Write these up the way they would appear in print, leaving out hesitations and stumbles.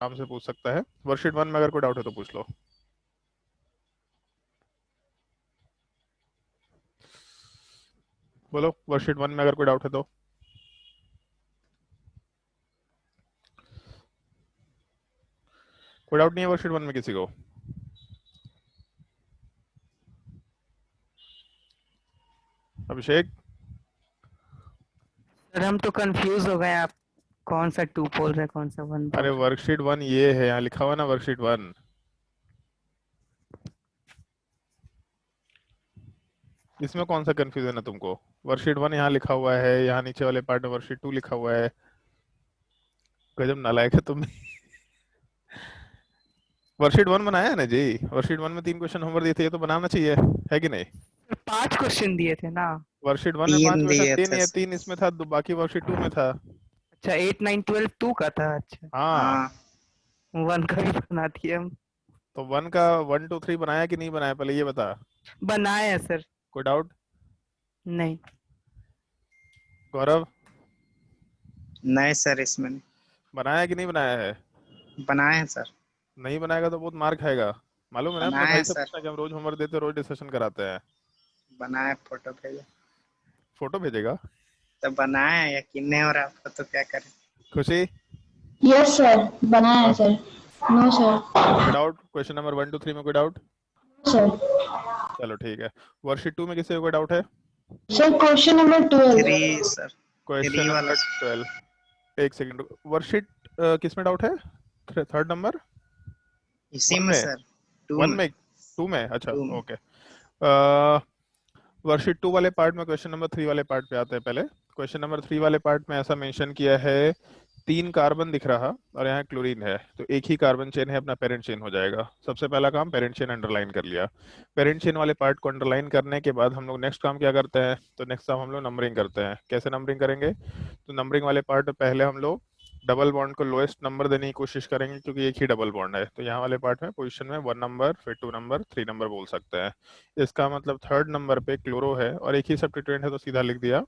आराम से पूछ सकता है। वर्कशीट 1 में अगर कोई डाउट है तो पूछ लो। बोलो, वर्कशीट 1 में अगर कोई डाउट है तो। कोई डाउट नहीं है वर्कशीट 1 में किसी को? अभिषेक? सर हम तो कंफ्यूज हो गए, आप कौन सा टू बोल रहे हैं कौन सा वन बोल अरे रहे वर्कशीट 1 ये है, यहाँ लिखा हुआ ना वर्कशीट 1। इसमें कौन सा कंफ्यूजन है तुमको? वर्कशीट 1 यहाँ लिखा हुआ है, यहाँ नीचे वाले पार्ट में वर्कशीट 2 लिखा हुआ है। गजब नालायक है तुम। वर्कशीट 1 बनाया है ना जी। वर्कशीट 1 में 3 क्वेश्चन होमवर्क दिए थे, ये तो बनाना चाहिए, है कि नहीं? हैं। 5 क्वेश्चन दिए थे ना। वर्कशीट 1 में 5 तीन क्वेश्चन दिए दिए थे नहीं है, सर। 3 इसमें था, बाकी वर्कशीट 2 में था। अच्छा 8 9 12 2 का था, अच्छा। हाँ। हाँ, वन का भी बना दिए हम। तो 1 का 1 2 3 बनाया कि नहीं बनाया, पहले ये बता। बनाए हैं सर। कोई डाउट? नहीं। गौरव? नहीं सर, इसमें नहीं। बनाया कि नहीं बनाया है? बनाए हैं सर। नहीं बनाएगा तो बहुत मार खाएगा। मालूम है ना, अपने बनाए भाई हैं से सर। पूछना कि हम रोज होमवर्क देते, रोज डिस्कशन कराते हैं। बनाए, फोटो भेजे। फोटो भेजेगा? तो बनाए हैं, यकीन नहीं हो रहा आपको तो क्या करें। खुशी? यस सर, बनाया है गौरव? सर। No sir. कोई डाउट क्वेश्चन नंबर 1 2 3 में? कोई डाउट? सर। चलो ठीक है। वर्कशीट 2 में किसी को कोई डाउट है? Sir question number 12। Three sir. Question three वाला नंबर 12। एक सेकंड, वर्कशीट किस में डाउट है? Third number? इसी 1 में में? सर। टू 1 में। में? 2 में? अच्छा, टू में। ओके। वर्कशीट 2 वाले पार्ट में क्वेश्चन नंबर 3 वाले पार्ट पे आते हैं पहले। क्वेश्चन नंबर 3 वाले पार्ट में ऐसा मेंशन किया है, 3 कार्बन दिख रहा और यहाँ क्लोरीन है, तो एक ही कार्बन चेन है, अपना पेरेंट चेन हो जाएगा। सबसे पहला काम पेरेंट चेन अंडरलाइन कर लिया। पेरेंट चेन वाले पार्ट को अंडरलाइन करने के बाद हम लोग नेक्स्ट काम क्या करते हैं, तो नेक्स्ट काम हम लोग नंबरिंग करते हैं। कैसे नंबरिंग करेंगे? तो नंबरिंग वाले पार्ट में पहले हम लोग डबल बॉन्ड को लोएस्ट नंबर देने की कोशिश करेंगे, क्योंकि एक ही डबल बॉन्ड है। तो यहाँ वाले पार्ट में पोजीशन में 1 नंबर, फिर 2 नंबर, 3 नंबर बोल सकते हैं। इसका मतलब थर्ड नंबर पे क्लोरो है और एक ही सब्स्टिट्यूएंट है, तो सीधा लिख दिया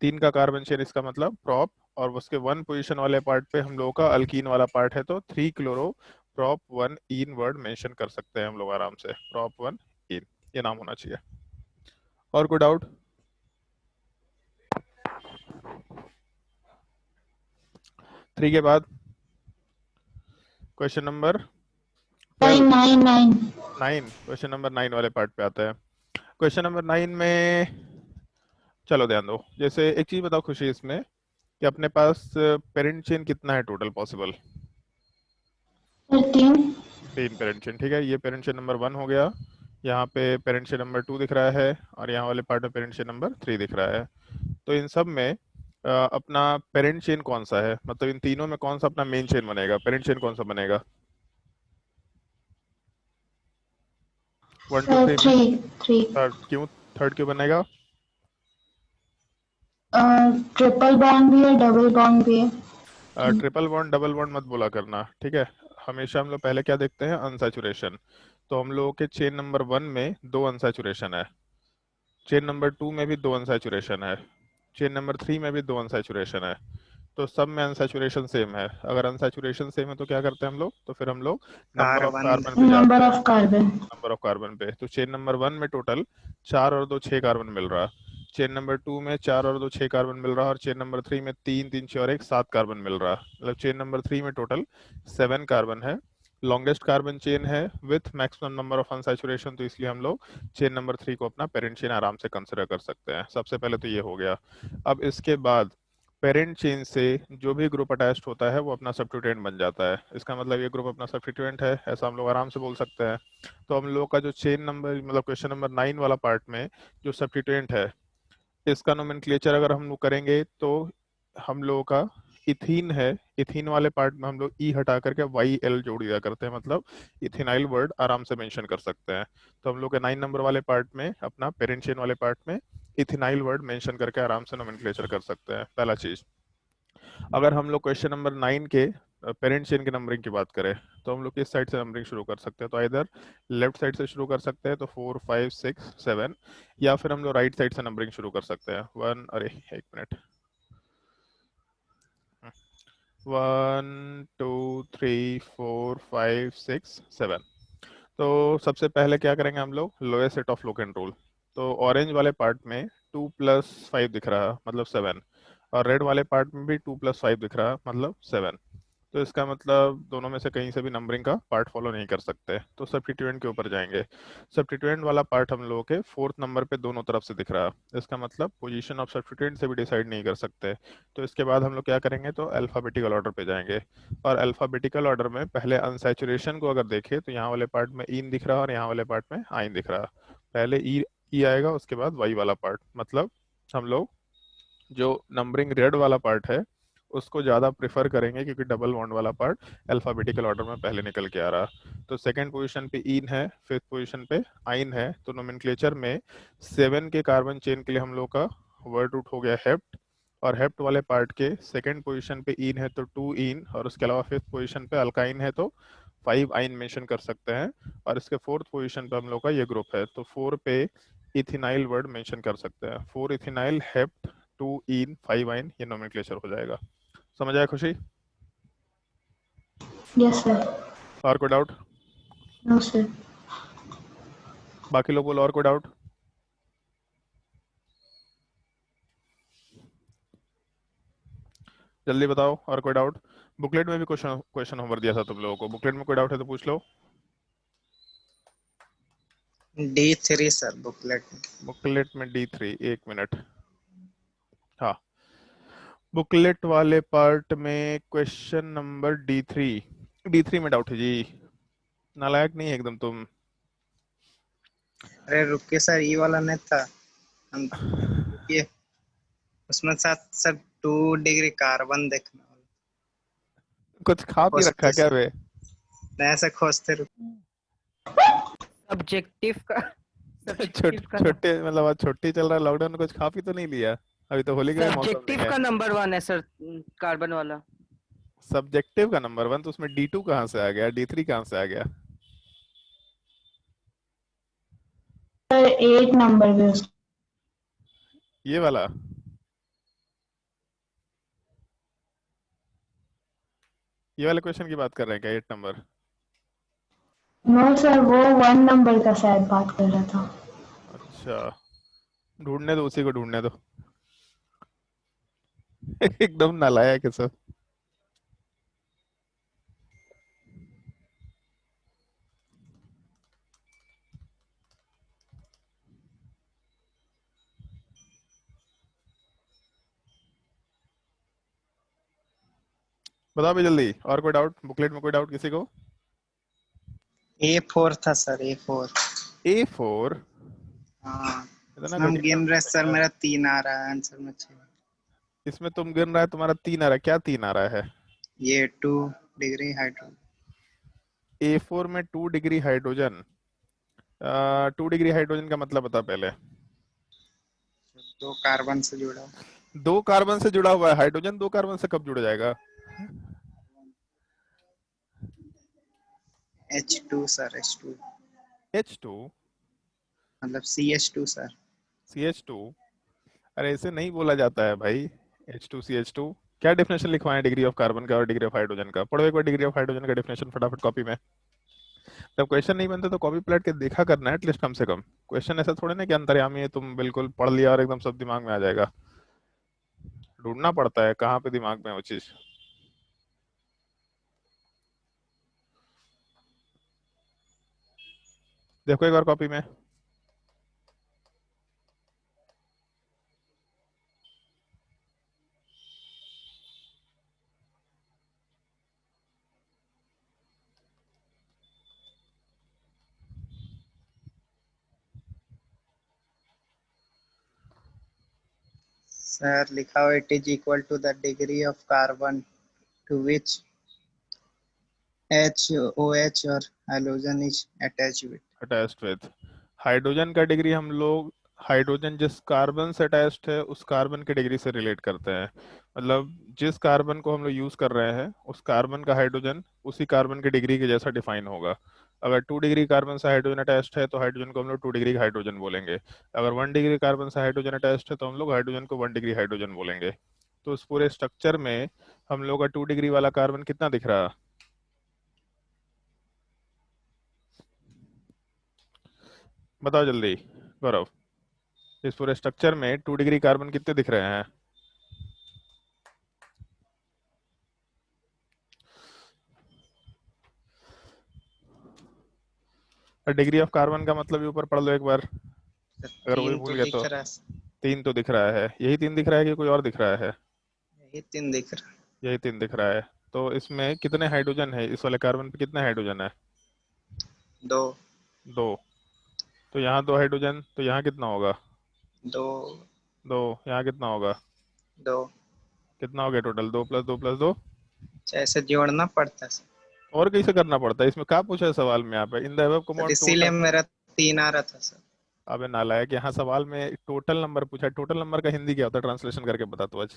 3 का कार्बन चेन, इसका मतलब प्रॉप। और उसके 1 पोजीशन वाले पार्ट पे हम लोगों का अल्कीन वाला पार्ट है, तो 3 क्लोरो प्रॉप 1 इन वर्ड मेंशन कर सकते हैं हम लोग आराम से, प्रॉप 1 इन, ये नाम होना चाहिए। और कोई डाउट? 3 के बाद क्वेश्चन नंबर 12। 9 9, क्वेश्चन नंबर 9 वाले पार्ट पे आते हैं। क्वेश्चन नंबर 9 में चलो ध्यान दो। जैसे एक चीज बताओ खुशी, इसमें कि अपने पास पेरेंट चेन कितना है टोटल पॉसिबल? 13। 3 पेरेंट चेन, ठीक है। ये पेरेंट चेन नंबर 1 हो गया, यहाँ पे पेरेंट चेन नंबर 2 दिख रहा है, और यहाँ वाले पार्ट में पेरेंट चेन नंबर 3 दिख रहा है। तो इन सब में अपना पेरेंट चेन कौन सा है, मतलब इन तीनों में कौन सा अपना मेन चेन बनेगा, पेरेंट चेन कौन सा बनेगा? 1 2 सर 3 में 3। थर्ड क्यों? थर्ड क्यों बनेगा? ट्रिपल बॉन्ड भी है, डबल बॉन्ड भी है। ट्रिपल बॉन्ड डबल बॉन्ड मत बोला करना, ठीक है। हमेशा हम लोग पहले क्या देखते हैं, अनसैचुरेशन। तो हम लोगों के चेन नंबर 1 में 2 अनसैचुरेशन है, चेन नंबर 2 में भी 2 अनसैचुरेशन है, चेन नंबर 3 में भी 2 अनसैचुरेशन है। तो सब में अनसैचुरेशन सेम है। अगर अनसैचुरेशन सेम है तो क्या करते हैं हम लोग, तो फिर हम लोग नंबर ऑफ कार्बन। कार्बन पे जाते नंबर हैं। Of carbon. Number of carbon पे, तो चेन नंबर 1 में टोटल 4 और 2 6 कार्बन मिल रहा, चेन नंबर 2 में 4 और 2 6 कार्बन मिल रहा, और चेन नंबर 3 में 3 3 6 और 1 7 कार्बन मिल रहा। मतलब चेन नंबर 3 में टोटल 7 कार्बन है। लॉन्गेस्ट कार्बन चेन है with maximum number of unsaturation, तो इसलिए हम लोग चेन नंबर 3 को अपना पेरेंट चेन आराम से कंसिडर कर सकते हैं। सबसे पहले तो ये हो गया। अब इसके बाद पेरेंट चेन से जो भी ग्रुप अटैच्ड होता है वो अपना सब्स्टिट्यूएंट बन जाता है। इसका मतलब ये ग्रुप अपना सब्स्टिट्यूएंट है, ऐसा हम लोग आराम से बोल सकते हैं। तो हम लोग का जो चेन नंबर, मतलब क्वेश्चन नंबर 9 वाला पार्ट में जो सब्स्टिट्यूएंट है, इसका नोमेनक्लेचर अगर हम लोग करेंगे तो हम लोगों का इथीन है। इथीन वाले पार्ट में हम लोग ई हटा करके वाई एल जोड़ दिया करते हैं, मतलब इथेनाइल वर्ड आराम से मेंशन कर सकते हैं। तो हम लोग के 9 नंबर वाले पार्ट में, अपना पेरेंट चेन वाले पार्ट में इथेनाइल वर्ड मेंशन करके आराम से नोमेनक्लेचर कर सकते हैं, पहला चीज। अगर हम लोग क्वेश्चन नंबर 9 के पेरेंट चेन की नंबरिंग की बात करें, तो हम लोग किस साइड से नंबरिंग शुरू कर सकते हैं, तो इधर लेफ्ट साइड से शुरू कर सकते हैं, तो 4 5 6 7, या फिर हम लोग राइट साइड से नंबरिंग शुरू कर सकते हैं। 1, अरे एक मिनट, 1 2 3 4 5 6 7। तो सबसे पहले क्या करेंगे हम लोग, lowest set of locant rule. तो ऑरेंज वाले पार्ट में 2 + 5 दिख रहा मतलब 7, और रेड वाले पार्ट में भी 2 + 5 दिख रहा मतलब 7। तो इसका मतलब दोनों में से कहीं से भी नंबरिंग का पार्ट फॉलो नहीं कर सकते, तो सब्स्टिट्यूएंट के ऊपर जाएंगे। सब्स्टिट्यूएंट वाला पार्ट हम लोगों के 4th नंबर पे दोनों तरफ से दिख रहा है, इसका मतलब पोजीशन ऑफ सब्स्टिट्यूएंट से भी डिसाइड नहीं कर सकते। तो इसके बाद हम लोग क्या करेंगे, तो अल्फाबेटिकल ऑर्डर पे जाएंगे। और अल्फाबेटिकल ऑर्डर में पहले अनसैचुरेशन को अगर देखें तो यहाँ वाले पार्ट में इन दिख रहा है और यहाँ वाले पार्ट में आइन दिख रहा है। पहले ई आएगा, उसके बाद वाई वाला पार्ट। मतलब हम लोग जो नंबरिंग रेड वाला पार्ट है उसको ज़्यादा प्रेफर करेंगे, क्योंकि डबल बॉन्ड वाला पार्ट अल्फाबेटिकल ऑर्डर में पहले निकल के आ रहा। तो सेकंड पोजीशन पे इन है, फिफ्थ पोजीशन पे आइन है। तो नोमेनक्लेचर में 7 के कार्बन चेन के लिए हम लोग का वर्ड रूट हो गया हेप्ट, और हेप्ट वाले पार्ट के सेकंड पोजीशन पे इन है तो 2 इन, और उसके अलावा फिफ्थ पोजीशन पे अल्काइन है तो 5 आइन मेंशन कर सकते हैं। और इसके फोर्थ पोजीशन पे हम लोग का ये ग्रुप है तो 4 पे इथिनाइल वर्ड मेंशन कर सकते हैं। 4 इथिनाइल, हेप्ट, 2 इन, 5 आइन, ये नोमेनक्लेचर हो जाएगा। समझ आया खुशी? Yes, sir. और कोई डाउट? No, sir. बाकी लोग बोलो और कोई डाउट? जल्दी बताओ और कोई डाउट। बुकलेट में भी क्वेश्चन होमवर्क दिया था तुम लोगों को, बुकलेट में कोई डाउट है तो पूछ लो। D3 सर बुकलेट में। बुकलेट में D3, 1 मिनट। हाँ, बुकलेट वाले पार्ट में क्वेश्चन नंबर D3 में डाउट है जी। नालायक नहीं है एकदम तुम। अरे रुकिए सर, ये वाला नहीं था हम, ये उसमें साथ सर 2 डिग्री कार्बन देखने वाला कुछ खा पी रखा खोजते क्या सर, बे? नया से खोजते रुक। सब्जेक्टिव का छोटे मतलब आज छुट्टी चल रहा है, लॉकडाउन में कुछ खा पी तो नहीं लिया? अभी तो होली का भी मौसम नहीं सब्जेक्टिव है। का नंबर 1 है सर, कार्बन वाला। सब्जेक्टिव का नंबर 1, तो उसमें D2 कहाँ से आ गया, D3 कहाँ से आ गया? सर 8 नंबर भी उसका। ये वाला ये वाले क्वेश्चन की बात कर रहे हैं क्या, 8 नंबर? नो सर, वो 1 नंबर का शायद बात कर रहा था। अच्छा, ढूंढने दो, उसी को ढूंढने दो। एकदम नालायक है सब। बताओ भी जल्दी, और कोई डाउट? बुकलेट में कोई डाउट किसी को? A4 था सर, A4। A4? हाँ, इतना इसमें हम घटिया गिन रहे सर, क्वेश्चन है। मेरा 3 आ रहा है आंसर में 6। इसमें तुम गिन रहा है, तुम्हारा 3 आ रहा है, क्या 3 आ रहा है? ये 2 डिग्री हाइड्रोजन। A4 में 2 डिग्री हाइड्रोजन। 2 डिग्री हाइड्रोजन का मतलब बता पहले। 2 कार्बन से जुड़ा 2 कार्बन से जुड़ा हुआ है हाइड्रोजन, 2 कार्बन से कब जुड़ जाएगा? H2 sir, H2 H2? मतलब CH2 सर। CH2? अरे ऐसे नहीं बोला जाता है भाई। H2CH2 क्या डेफिनेशन लिखवाएं डिग्री ऑफ कार्बन का और डिग्री ऑफ हाइड्रोजन का? पढ़ो एक बार डिग्री ऑफ हाइड्रोजन का डेफिनेशन फटाफट कॉपी में। जब क्वेश्चन नहीं बनते तो कॉपी पलट के देखा करना है एटलीस्ट, कम से कम। क्वेश्चन ऐसा थोड़े ना कि अंतर्यामी है, तुम बिल्कुल पढ़ लिया और एकदम सब दिमाग में आ जाएगा। ढूंढना पड़ता है कहाँ पे दिमाग में है वो चीज। देखो एक बार कॉपी में। सर लिखा हुआ it is equal to the degree of carbon to which HOH और hydrogen is attached with. Attached with hydrogen का डिग्री हम लोग हाइड्रोजन जिस कार्बन से अटैच्ड है उस कार्बन की डिग्री से रिलेट करते हैं। मतलब जिस कार्बन को हम लोग यूज कर रहे हैं उस कार्बन का हाइड्रोजन उसी कार्बन की डिग्री के जैसा डिफाइन होगा। अगर 2 डिग्री कार्बन से हाइड्रोजन अटैच्ड है तो हाइड्रोजन को हम लोग 2 डिग्री हाइड्रोजन बोलेंगे। अगर 1 डिग्री कार्बन से हाइड्रोजन अटैच्ड है तो हम लोग हाइड्रोजन को 1 डिग्री हाइड्रोजन बोलेंगे। तो उस पूरे स्ट्रक्चर में हम लोग का 2 डिग्री वाला कार्बन कितना दिख रहा है? बताओ जल्दी गौरव, इस पूरे स्ट्रक्चर में 2 डिग्री कार्बन कितने दिख रहे हैं? डिग्री ऑफ कार्बन का मतलब भी ऊपर पढ़ लो एक बार, अगर वो भी 3 भूल तो गए दिख तो। रहा है। 3 तो दिख रहा है, यही 3 दिख रहा है कि कोई और दिख रहा है? यही 3 दिख रहा है। यही 3 दिख रहा है। तो इसमें कितने हाइड्रोजन है? इस वाले कार्बन पे कितने हाइड्रोजन है? 2 2। तो यहाँ 2 हाइड्रोजन, तो यहाँ कितना होगा? 2 2। यहाँ कितना होगा? 2। कितना हो गया टोटल? 2 + 2 + 2। ऐसे जोड़ना पड़ता है सर। और कैसे करना पड़ता है? इसमें क्या पूछा है सवाल में यहाँ पे? In the above sir common इसीलिए टोटल। मेरा 3 आ रहा था सर। अबे नालायक, यहाँ सवाल में टोटल नंबर पूछा है। टोटल नंबर का हिंदी क्या होता है? ट्रांसलेशन करके बता तू आज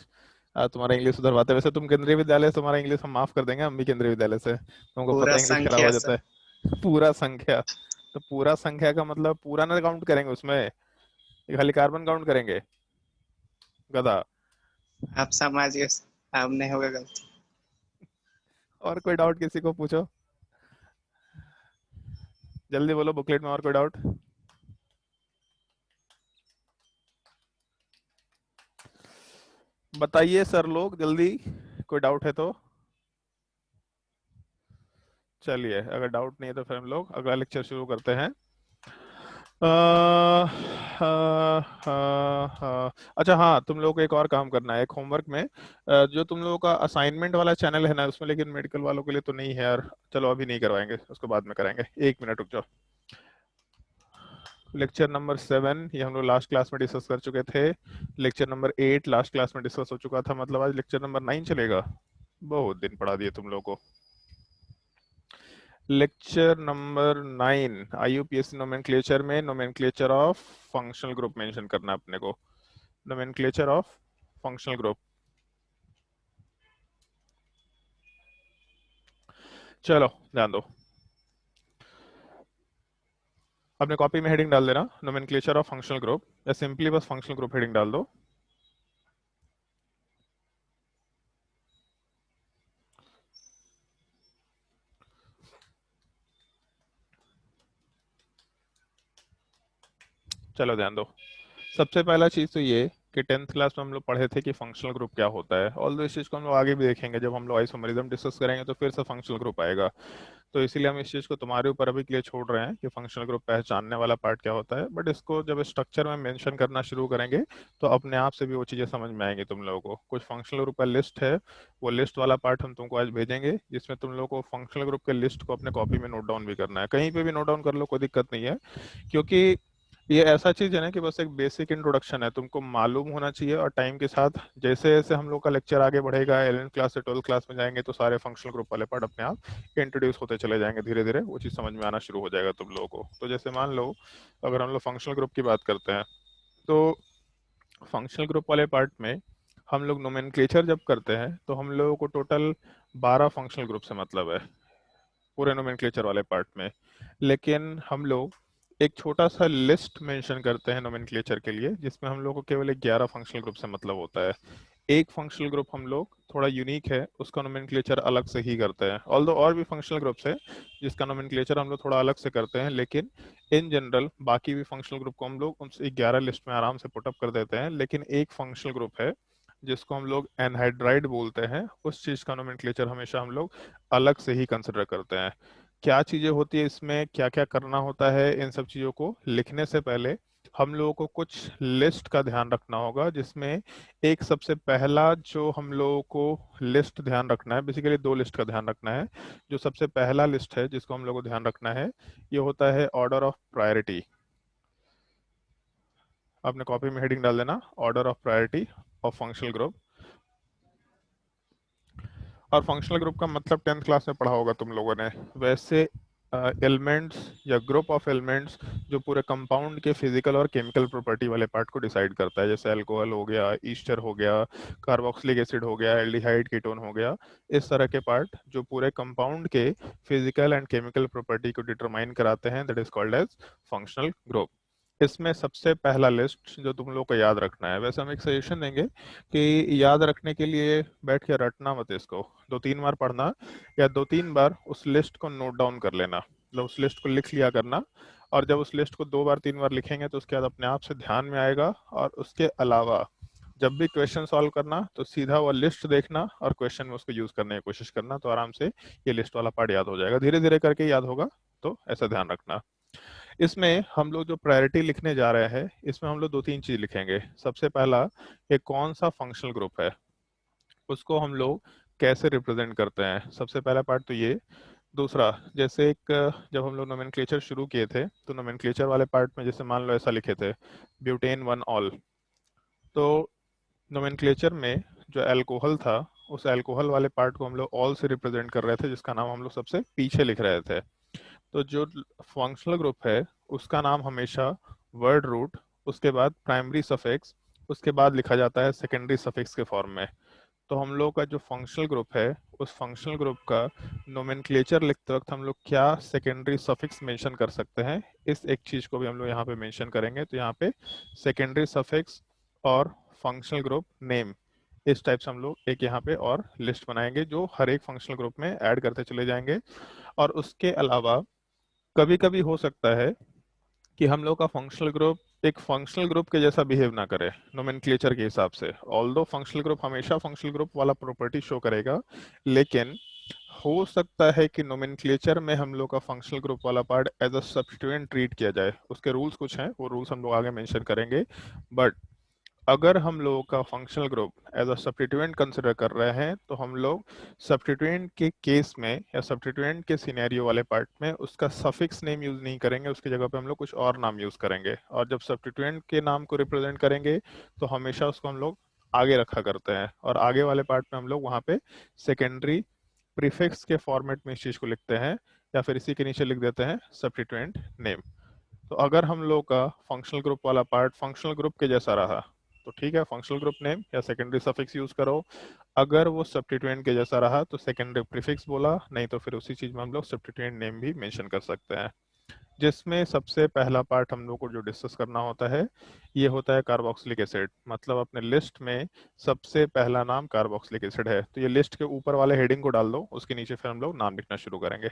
तुम्हारा इंग्लिश सुधरवाते हैं। वैसे तुम केंद्रीय विद्यालय से, तुम्हारा इंग्लिश हम माफ कर देंगे, हम भी केंद्रीय विद्यालय से, तुमको पता पूरा है इंग्लिश खराब संख्या हो जाता सर। है। पूरा संख्या? तो पूरा संख्या का मतलब पूरा ना काउंट करेंगे उसमें, ये खाली कार्बन काउंट करेंगे, गधा। आप समझ गए सर, अब नहीं होगा गलती। और कोई डाउट किसी को पूछो, जल्दी बोलो, बुकलेट में और कोई डाउट? बताइए सर लोग जल्दी, कोई डाउट है तो। चलिए, अगर डाउट नहीं है तो फिर हम लोग अगला लेक्चर शुरू करते हैं। अच्छा हाँ, तुम लोगों को एक और काम करना है, एक होमवर्क में जो तुम लोगों का असाइनमेंट वाला चैनल है ना उसमें, लेकिन मेडिकल वालों के लिए तो नहीं है यार, चलो अभी नहीं करवाएंगे, उसको बाद में कराएंगे। 1 मिनट रुक जाओ। लेक्चर नंबर 7 ये हम लोग लास्ट क्लास में डिस्कस कर चुके थे। लेक्चर नंबर 8 लास्ट क्लास में डिस्कस हो चुका था, मतलब आज लेक्चर नंबर 9 चलेगा। बहुत दिन पढ़ा दिए तुम लोगों को। लेक्चर नंबर 9 IUPAC नोमेनक्लेचर में nomenclature of functional group mention करना है अपने को। Nomenclature of functional group. चलो ध्यान दो, अपने कॉपी में हेडिंग डाल देना नोमेनक्लेचर ऑफ फंक्शनल ग्रुप, या सिंपली बस फंक्शनल ग्रुप हेडिंग डाल दो। चलो ध्यान दो, सबसे पहला चीज तो ये कि 10th क्लास में हम लोग पढ़े थे कि फंक्शनल ग्रुप क्या होता है। ऑल्दो इस चीज को हम लोग आगे भी देखेंगे, जब हम लोग आइसोमरिज्म डिस्कस करेंगे तो फिर से फंक्शनल ग्रुप आएगा। तो इसीलिए हम इस चीज को तुम्हारे ऊपर अभी के लिए छोड़ रहे हैं कि फंक्शनल ग्रुप पहचानने वाला पार्ट क्या होता है, बट इसको जब स्ट्रक्चर में मेंशन करना शुरू करेंगे तो अपने आप से भी वो चीजें समझ में आएंगी तुम लोगों को। कुछ फंक्शनल ग्रुप का लिस्ट है, वो लिस्ट वाला पार्ट हम तुमको आज भेजेंगे, जिसमें तुम लोगों को फंक्शनल ग्रुप के लिस्ट को अपने कॉपी में नोट डाउन भी करना है। कहीं पे भी नोट डाउन कर लो, कोई दिक्कत नहीं है, क्योंकि ये ऐसा चीज है ना कि बस एक बेसिक इंट्रोडक्शन है, तुमको मालूम होना चाहिए। और टाइम के साथ जैसे जैसे हम लोग का लेक्चर आगे बढ़ेगा, 11th क्लास से 12th क्लास में जाएंगे, तो सारे फंक्शनल ग्रुप वाले पार्ट अपने आप इंट्रोड्यूस होते चले जाएंगे, धीरे धीरे वो चीज समझ में आना शुरू हो जाएगा तुम लोगों को। तो जैसे मान लो, अगर हम लोग फंक्शनल ग्रुप की बात करते हैं, तो फंक्शनल ग्रुप वाले पार्ट में हम लोग नोमेनक्लेचर जब करते हैं तो हम लोगों को टोटल 12 फंक्शनल ग्रुप से मतलब है पूरे नोमेनक्लेचर वाले पार्ट में। लेकिन हम लोग एक छोटा सा लिस्ट मेंशन करते हैं नोमेनक्लेचर के लिए, जिसमें हम लोग को केवल 11 फंक्शनल ग्रुप से मतलब होता है। एक फंक्शनल ग्रुप हम लोग थोड़ा यूनिक है, उसका नोमेनक्लेचर अलग से ही करते हैं। ऑल्दो और भी फंक्शनल ग्रुप्स है जिसका नोमेनक्लेचर हम लोग थोड़ा अलग से करते हैं, लेकिन इन जनरल बाकी भी फंक्शनल ग्रुप को हम लोग उन 11 लिस्ट में आराम से पुटअप कर देते हैं। लेकिन एक फंक्शनल ग्रुप है जिसको हम लोग एनहाइड्राइड बोलते हैं, उस चीज का नोमेनक्लेचर हमेशा हम लोग अलग से ही कंसिडर करते हैं। क्या चीजें होती है इसमें, क्या क्या करना होता है, इन सब चीजों को लिखने से पहले हम लोगों को कुछ लिस्ट का ध्यान रखना होगा, जिसमें एक सबसे पहला जो हम लोगों को लिस्ट ध्यान रखना है, बेसिकली 2 लिस्ट का ध्यान रखना है। जो सबसे पहला लिस्ट है जिसको हम लोग को ध्यान रखना है, ये होता है ऑर्डर ऑफ प्रायोरिटी। आपने कॉपी में हेडिंग डाल देना order of priority of functional group. और फंक्शनल ग्रुप का मतलब 10th क्लास में पढ़ा होगा तुम लोगों ने। वैसे एलिमेंट्स या ग्रुप ऑफ एलिमेंट्स जो पूरे कंपाउंड के फिजिकल और केमिकल प्रॉपर्टी वाले पार्ट को डिसाइड करता है, जैसे अल्कोहल हो गया, ईस्टर हो गया, कार्बोक्सिलिक एसिड हो गया, एल्डिहाइड कीटोन हो गया, इस तरह के पार्ट जो पूरे कंपाउंड के फिजिकल एंड केमिकल प्रॉपर्टी को डिटरमाइन कराते हैं, that is called as functional group. इसमें सबसे पहला लिस्ट जो तुम लोग को याद रखना है, वैसे हम एक सजेशन देंगे कि याद रखने के लिए बैठ के रटना मत, इसको 2-3 बार पढ़ना, या 2-3 बार उस लिस्ट को नोट डाउन कर लेना। मतलब उस लिस्ट को लिख लिया करना, और जब उस लिस्ट को 2 बार 3 बार लिखेंगे तो उसके बाद अपने आप से ध्यान में आएगा। और उसके अलावा जब भी क्वेश्चन सॉल्व करना तो सीधा वो लिस्ट देखना और क्वेश्चन में उसको यूज करने की कोशिश करना, तो आराम से ये लिस्ट वाला पार्ट याद हो जाएगा। धीरे धीरे करके याद होगा, तो ऐसा ध्यान रखना। इसमें हम लोग जो प्रायोरिटी लिखने जा रहे हैं, इसमें हम लोग 2 3 चीज लिखेंगे। सबसे पहला, ये कौन सा फंक्शनल ग्रुप है, उसको हम लोग कैसे रिप्रेजेंट करते हैं, सबसे पहला पार्ट तो ये। दूसरा, जैसे एक जब हम लोग नोमेनक्लेचर शुरू किए थे तो नोमेनक्लेचर वाले पार्ट में जैसे मान लो ऐसा लिखे थे ब्यूटेन 1 ऑल, तो नोमेनक्लेचर में जो अल्कोहल था उस अल्कोहल वाले पार्ट को हम लोग ऑल से रिप्रेजेंट कर रहे थे, जिसका नाम हम लोग सबसे पीछे लिख रहे थे। तो जो फंक्शनल ग्रुप है उसका नाम हमेशा वर्ड रूट, उसके बाद प्राइमरी सफिक्स, उसके बाद लिखा जाता है सेकेंडरी सफिक्स के फॉर्म में। तो हम लोग का जो फंक्शनल ग्रुप है उस फंक्शनल ग्रुप का नोमेनक्लेचर लिखते वक्त हम लोग क्या सेकेंडरी सफिक्स मेंशन कर सकते हैं, इस एक चीज को भी हम लोग यहाँ पे मेंशन करेंगे। तो यहाँ पे सेकेंडरी सफिक्स और फंक्शनल ग्रुप नेम, इस टाइप से हम लोग एक यहाँ पे और लिस्ट बनाएंगे जो हर एक फंक्शनल ग्रुप में ऐड करते चले जाएंगे। और उसके अलावा कभी कभी हो सकता है कि हम लोग का फंक्शनल ग्रुप एक फंक्शनल ग्रुप के जैसा बिहेव ना करे नोमेनक्लेचर के हिसाब से। ऑल्दो फंक्शनल ग्रुप हमेशा फंक्शनल ग्रुप वाला प्रॉपर्टी शो करेगा, लेकिन हो सकता है कि नोमेनक्लेचर में हम लोग का फंक्शनल ग्रुप वाला part as a substituent treat किया जाए। उसके रूल्स कुछ हैं, वो रूल्स हम लोग आगे मेंशन करेंगे। बट अगर हम लोगों का functional group as a substituent consider कर रहे हैं तो हम लोग सब्स्टिट्यूएंट के केस में या सब्स्टिट्यूएंट के सिनेरियो वाले पार्ट में उसका सफिक्स नेम यूज नहीं करेंगे, उसकी जगह पे हम लोग कुछ और नाम यूज करेंगे। और जब सब्स्टिट्यूएंट के नाम को रिप्रेजेंट करेंगे तो हमेशा उसको हम लोग आगे रखा करते हैं, और आगे वाले पार्ट में हम लोग वहाँ पे सेकेंडरी प्रीफिक्स के फॉर्मेट में इस चीज को लिखते हैं, या फिर इसी के नीचे लिख देते हैं सब्स्टिट्यूएंट नेम। तो अगर हम लोग का फंक्शनल ग्रुप वाला पार्ट फंक्शनल ग्रुप के जैसा रहा तो ठीक है, फंक्शनल ग्रुप नेम या सेकेंडरी सफिक्स यूज करो। अगर वो सब्स्टिट्यूएंट के जैसा रहा तो सेकेंडरी प्रीफिक्स बोला, नहीं तो फिर उसी चीज में हम लोग सब्स्टिट्यूएंट नेम भी मेंशन कर सकते हैं। जिसमें सबसे पहला पार्ट हम लोग को जो डिस्कस करना होता है ये होता है कार्बोक्सिलिक एसिड। मतलब अपने लिस्ट में सबसे पहला नाम कार्बोक्सिलिक एसिड है, तो ये लिस्ट के ऊपर वाले हेडिंग को डाल दो, उसके नीचे फिर हम लोग नाम लिखना शुरू करेंगे।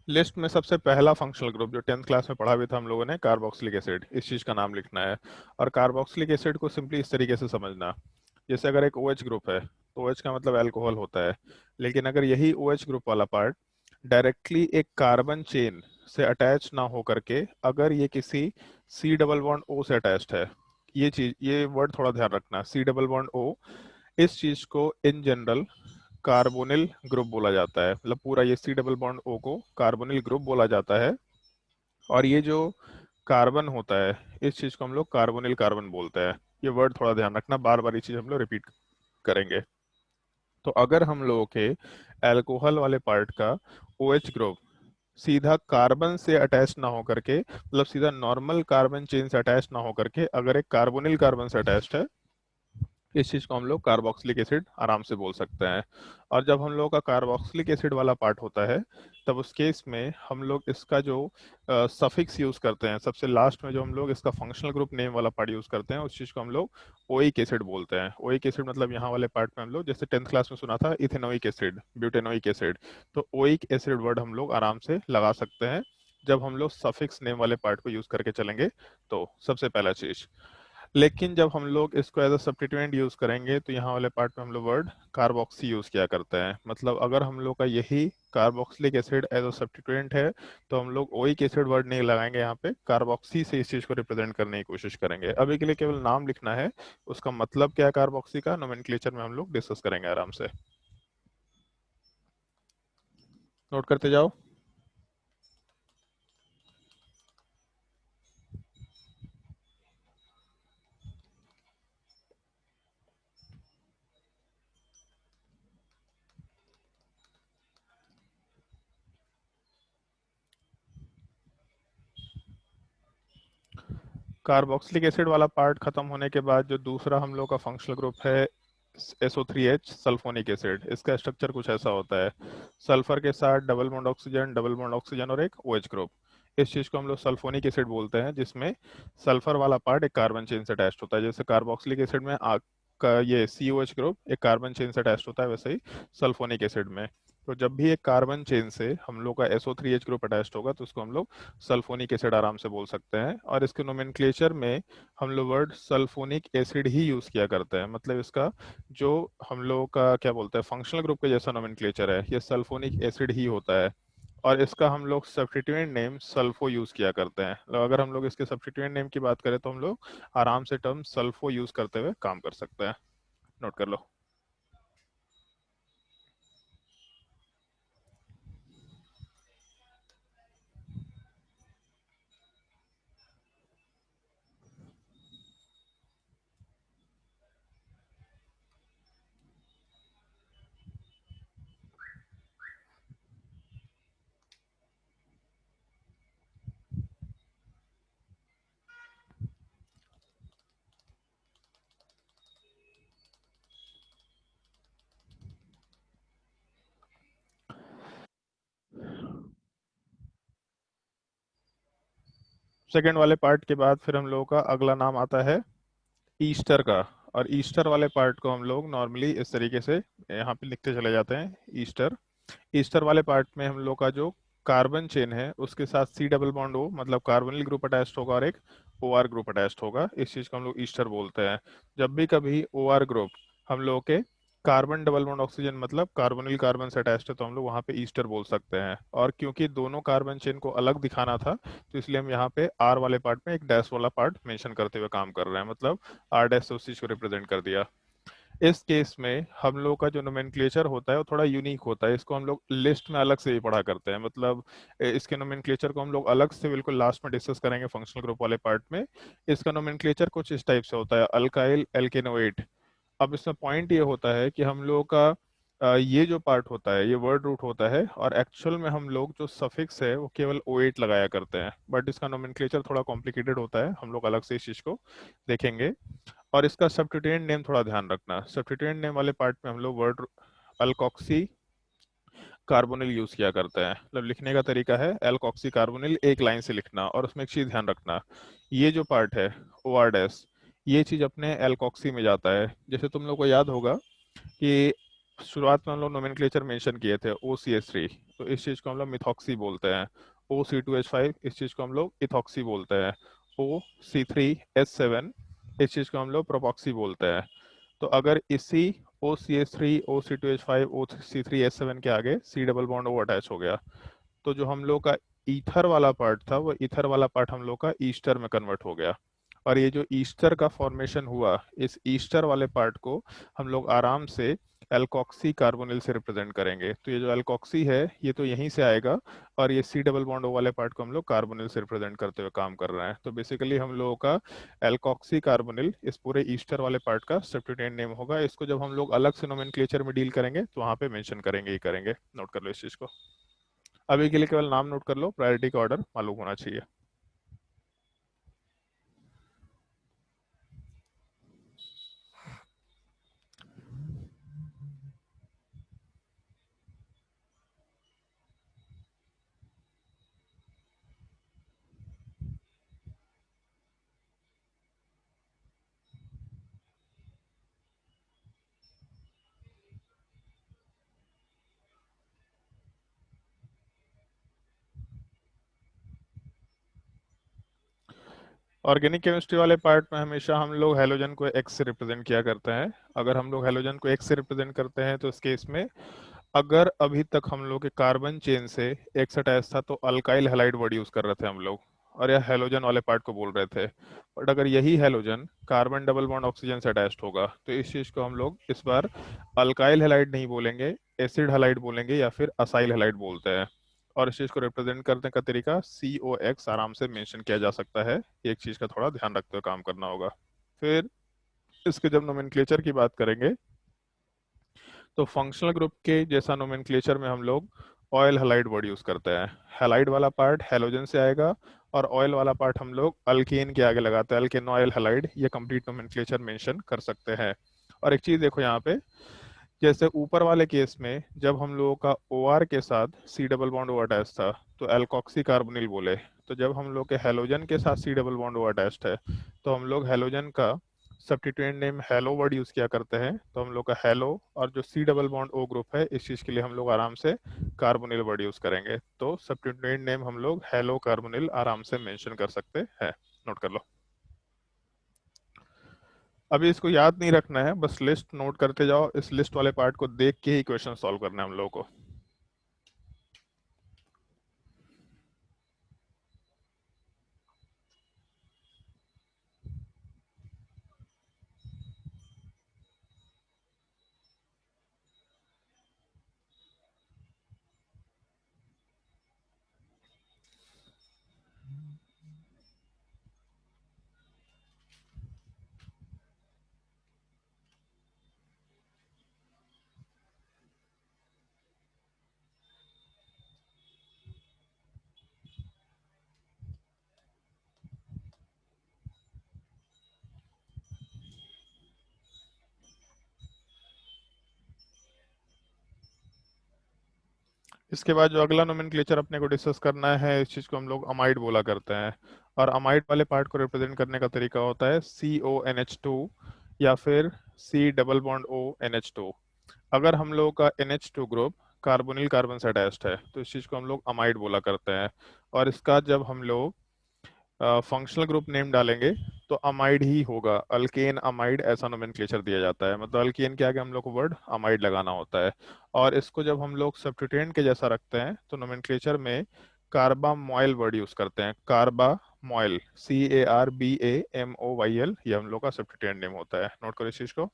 लिस्ट में सबसे पहला फंक्शनल ग्रुप जो 10th क्लास में पढ़ा भी था हम लोगों ने, कार्बोक्सिलिक एसिड, इस चीज का नाम लिखना है। और कार्बोक्सिलिक एसिड को सिंपली इस तरीके से समझना, जैसे अगर एक OH ग्रुप है तो OH का मतलब अल्कोहल होता है, लेकिन अगर यही OH ग्रुप वाला पार्ट डायरेक्टली एक कार्बन चेन से अटैच ना हो करके अगर ये किसी C डबल बॉन्ड O से अटैच्ड है, ये चीज, ये वर्ड थोड़ा ध्यान रखना, C डबल बॉन्ड O, इस चीज को इन जनरल कार्बोनिल ग्रुप बोला जाता है। मतलब पूरा ये C डबल बॉन्ड O को कार्बोनिल ग्रुप बोला जाता है। और ये जो कार्बन होता है इस चीज को हम लोग कार्बोनिल कार्बन बोलते हैं। ये वर्ड थोड़ा ध्यान रखना, बार बार ये चीज हम लोग रिपीट करेंगे। तो अगर हम लोगों के अल्कोहल वाले पार्ट का OH ग्रुप सीधा कार्बन से अटैच ना हो करके, मतलब सीधा नॉर्मल कार्बन चेन से अटैच ना हो करके अगर एक कार्बोनिल कार्बन से अटैच्ड है, इस चीज को हम लोग कार्बोक्सिलिक एसिड आराम से बोल सकते हैं। और जब हम लोग का कार्बोक्सिलिक एसिड वाला पार्ट होता है तब उस केस में हम लोग इसका जो सफिक्स यूज करते हैं, सबसे लास्ट में जो हम लोग इसका फंक्शनल ग्रुप नेम वाला पार्ट यूज करते हैं, उस चीज को हम लोग ओइक एसिड बोलते हैं। ओइक एसिड मतलब यहाँ वाले पार्ट में हम लोग जैसे 10th क्लास में सुना था इथेनोइक एसिड, ब्यूटेनोइक एसिड, तो ओइक एसिड वर्ड हम लोग आराम से लगा सकते हैं जब हम लोग सफिक्स नेम वाले पार्ट को यूज करके चलेंगे। तो सबसे पहला चीज, लेकिन जब हम लोग इसको एज अ सब्स्टिट्यूएंट यूज करेंगे तो यहाँ वाले पार्ट में हम लोग वर्ड कार्बोक्सी यूज किया करते हैं। मतलब अगर हम लोग का यही carboxylic acid as a substituent है तो हम लोग ओइक एसिड वर्ड नहीं लगाएंगे, यहाँ पे कार्बोक्सी से इस चीज को रिप्रेजेंट करने की कोशिश करेंगे। अभी के लिए केवल नाम लिखना है, उसका मतलब क्या है कार्बोक्सी का नोमेनक्लेचर में हम लोग डिस्कस करेंगे आराम से। नोट करते जाओ। कार्बोक्सिलिक एसिड वाला पार्ट खत्म होने के बाद जो दूसरा हम लोग का फंक्शनल ग्रुप है SO3H सल्फोनिक एसिड, इसका स्ट्रक्चर कुछ ऐसा होता है। सल्फर के साथ डबल बॉन्ड ऑक्सीजन और एक OH ग्रुप। इस चीज को हम लोग सल्फोनिक एसिड बोलते हैं, जिसमें सल्फर वाला पार्ट एक कार्बन चेन से अटैच्ड होता है। जैसे कार्बोक्सिलिक एसिड में का ये COH ग्रुप एक कार्बन चेन से अटैच्ड होता है, वैसे ही सल्फोनिक एसिड में। तो जब भी एक कार्बन चेन से हम लोग का SO3H ग्रुप अटैच्ड होगा तो उसको हम लोग सल्फोनिक एसिड आराम से बोल सकते हैं। और इसके नोमेनक्लेचर में हम लोग वर्ड सल्फोनिक एसिड ही यूज किया करते हैं। मतलब इसका जो हम लोग का क्या बोलते हैं फंक्शनल ग्रुप का जैसा नोमेनक्लेचर है, ये सल्फोनिक एसिड ही होता है। और इसका हम लोग सब्स्टिट्यूएंट नेम सल्फो यूज किया करते हैं। तो अगर हम लोग इसके सब्स्टिट्यूएंट नेम की बात करें तो हम लोग आराम से टर्म सल्फो यूज करते हुए काम कर सकते हैं। नोट कर लो। सेकेंड वाले पार्ट के बाद फिर हम लोगों का अगला नाम आता है ईस्टर का। और ईस्टर वाले पार्ट को हम लोग नॉर्मली इस तरीके से यहाँ पे लिखते चले जाते हैं, ईस्टर। ईस्टर वाले पार्ट में हम लोग का जो कार्बन चेन है उसके साथ C डबल बॉन्ड O मतलब कार्बोनिल ग्रुप अटैच्ड होगा और एक OR ग्रुप अटैच्ड होगा। इस चीज को हम लोग ईस्टर बोलते हैं। जब भी कभी OR ग्रुप हम लोग के कार्बन डबल बॉन्ड ऑक्सीजन मतलब कार्बोनिल कार्बन से अटैच्ड है तो हम लोग वहाँ पे ईस्टर बोल सकते हैं। और क्योंकि दोनों कार्बन चेन को अलग दिखाना था तो इसलिए हम यहाँ पे R वाले पार्ट में एक डैश वाला पार्ट मेंशन करते हुए काम कर रहे हैं। मतलब R डैश से उस चीज को रिप्रेजेंट कर दिया। इस केस में हम लोग का जो नोमेनक्लेचर होता है वो थोड़ा यूनिक होता है। इसको हम लोग लिस्ट में अलग से भी पढ़ा करते हैं। मतलब इसके नोमेनक्लेचर को हम लोग अलग से बिल्कुल लास्ट में डिस्कस करेंगे फंक्शनल ग्रुप वाले पार्ट में। इसका नोमेनक्लेचर कुछ इस टाइप से होता है, अल्काइल एल्केनोएट। अब इसमें पॉइंट ये होता है कि हम लोग का ये जो पार्ट होता है ये वर्ड रूट होता है और एक्चुअल में हम लोग जो सफिक्स है वो केवल OH लगाया करते हैं। बट इसका नोमेनक्लेचर थोड़ा कॉम्प्लिकेटेड होता है, हम लोग अलग से इस चीज को देखेंगे। और इसका सब्स्टिट्यूएंट नेम थोड़ा ध्यान रखना। सब्स्टिट्यूएंट नेम वाले पार्ट में हम लोग वर्ड अल्कोक्सी कार्बोनिल यूज किया करते हैं। मतलब लिखने का तरीका है एल्कोक्सी कार्बोनिल एक लाइन से लिखना। और उसमें एक चीज ध्यान रखना, ये जो पार्ट है OR डैश ये चीज अपने एल्कोक्सी में जाता है। जैसे तुम लोग को याद होगा कि शुरुआत में हम लोग नोमेनक्लेचर मेंशन किए थे OCH3, तो इस चीज को हम लोग मिथॉक्सी बोलते हैं। OC2H5 इस चीज को हम लोग इथॉक्सी बोलते हैं। OC3H7 इस चीज को हम लोग प्रोपॉक्सी बोलते हैं। तो अगर इसी OCH3 OC2H5 OC3H7 के आगे C double bond O attach हो गया तो जो हम लोग का ईथर वाला पार्ट था वो ईथर वाला पार्ट हम लोग का ईस्टर में कन्वर्ट हो गया। और ये जो ईस्टर का फॉर्मेशन हुआ इस ईस्टर वाले पार्ट को हम लोग आराम से एल्कोक्सी कार्बोनिल से रिप्रेजेंट करेंगे। तो ये जो एल्कोक्सी है ये तो यहीं से आएगा और ये C डबल बॉन्ड O वाले पार्ट को हम लोग कार्बोनिल से रिप्रेजेंट करते हुए काम कर रहे हैं। तो बेसिकली हम लोगों का एल्कोक्सी कार्बोनिल इस पूरे ईस्टर वाले पार्ट का सब्स्टिट्यूएंट नेम होगा। इसको जब हम लोग अलग से नोमेनक्लेचर में डील करेंगे तो वहां पे मेंशन करेंगे ही करेंगे। नोट कर लो इस चीज को। अभी के लिए केवल नाम नोट कर लो, प्रायोरिटी का ऑर्डर मालूम होना चाहिए। ऑर्गेनिक केमिस्ट्री वाले पार्ट में हमेशा हम लोग हेलोजन को X से रिप्रेजेंट किया करते हैं। अगर हम लोग हेलोजन को X से रिप्रेजेंट करते हैं तो इस केस में अगर अभी तक हम लोग के कार्बन चेन से X अटैच था तो अल्काइल हैलाइड वर्ड यूज कर रहे थे हम लोग और यह हेलोजन वाले पार्ट को बोल रहे थे। बट अगर यही halogen carbon double bond oxygen से अटैच्ड होगा तो इस चीज को हम लोग इस बार अल्काइल हैलाइड नहीं बोलेंगे, एसिड हैलाइड बोलेंगे या फिर असाइल हैलाइड बोलते हैं। और इस चीज को रिप्रेजेंट करने का तरीका COX आराम से मेंशन किया जा सकता है। एक चीज का थोड़ा ध्यान रखते हुए काम करना होगा। फिर इसके जब नोमेनक्लेचर की बात करेंगे तो फंक्शनल ग्रुप के जैसा नोमेनक्लेचर में हम लोग ऑयल हैलाइड वर्ड यूज करते हैं। हैलाइड वाला पार्ट हैलोजन से आएगा और ऑयल वाला पार्ट हम लोग अल्केन के आगे लगाते हैं, अल्केन ऑयल हैलाइड, ये कंप्लीट नोमेनक्लेचर मेंशन कर सकते हैं। और एक चीज देखो यहाँ पे, जैसे ऊपर वाले केस में जब हम लोगों का OR के साथ C double bond O attach था तो एल्कोक्सी कार्बोनिल बोले, तो जब हम लोग के हेलोजन के साथ C double bond O attached है तो हम लोग हेलोजन का substituent name hello word use किया करते हैं। तो हम लोग का हेलो और जो C double bond O group है इस चीज के लिए हम लोग आराम से कार्बोनिल वर्ड यूज करेंगे। तो सब्स्टिट्यूएंट नेम हम लोग हेलो कार्बोनिल आराम से मेंशन कर सकते हैं। नोट कर लो। अभी इसको याद नहीं रखना है, बस लिस्ट नोट करते जाओ। इस लिस्ट वाले पार्ट को देख के ही क्वेश्चन सॉल्व करना है हम लोगों को। इसके बाद जो अगला नोमेनक्लेचर अपने को डिस्कस करना है, इस चीज को हम लोग अमाइड बोला करते हैं। और अमाइड वाले पार्ट को रिप्रेजेंट करने का तरीका होता है CONH2 या फिर C डबल बॉन्ड ONH2। अगर हम लोग का NH2 ग्रुप कार्बोनिल कार्बन से अटैच्ड है तो इस चीज को हम लोग अमाइड बोला करते हैं। और इसका जब हम लोग फंक्शनल ग्रुप नेम डालेंगे तो अमाइड ही होगा, अल्केन अमाइड ऐसा नोमेनक्लेचर दिया जाता है। मतलब अल्केन के आगे हम लोग को वर्ड अमाइड लगाना होता है। और इसको जब हम लोग सब्स्टिट्यूएंट के जैसा रखते हैं तो नोमेनक्लेचर में कार्बामॉइल वर्ड यूज करते हैं। कार्बामॉइल CARBAMOYL ये हम लोग का सब्स्टिट्यूएंट नेम होता है। नोट करो इस चीज को।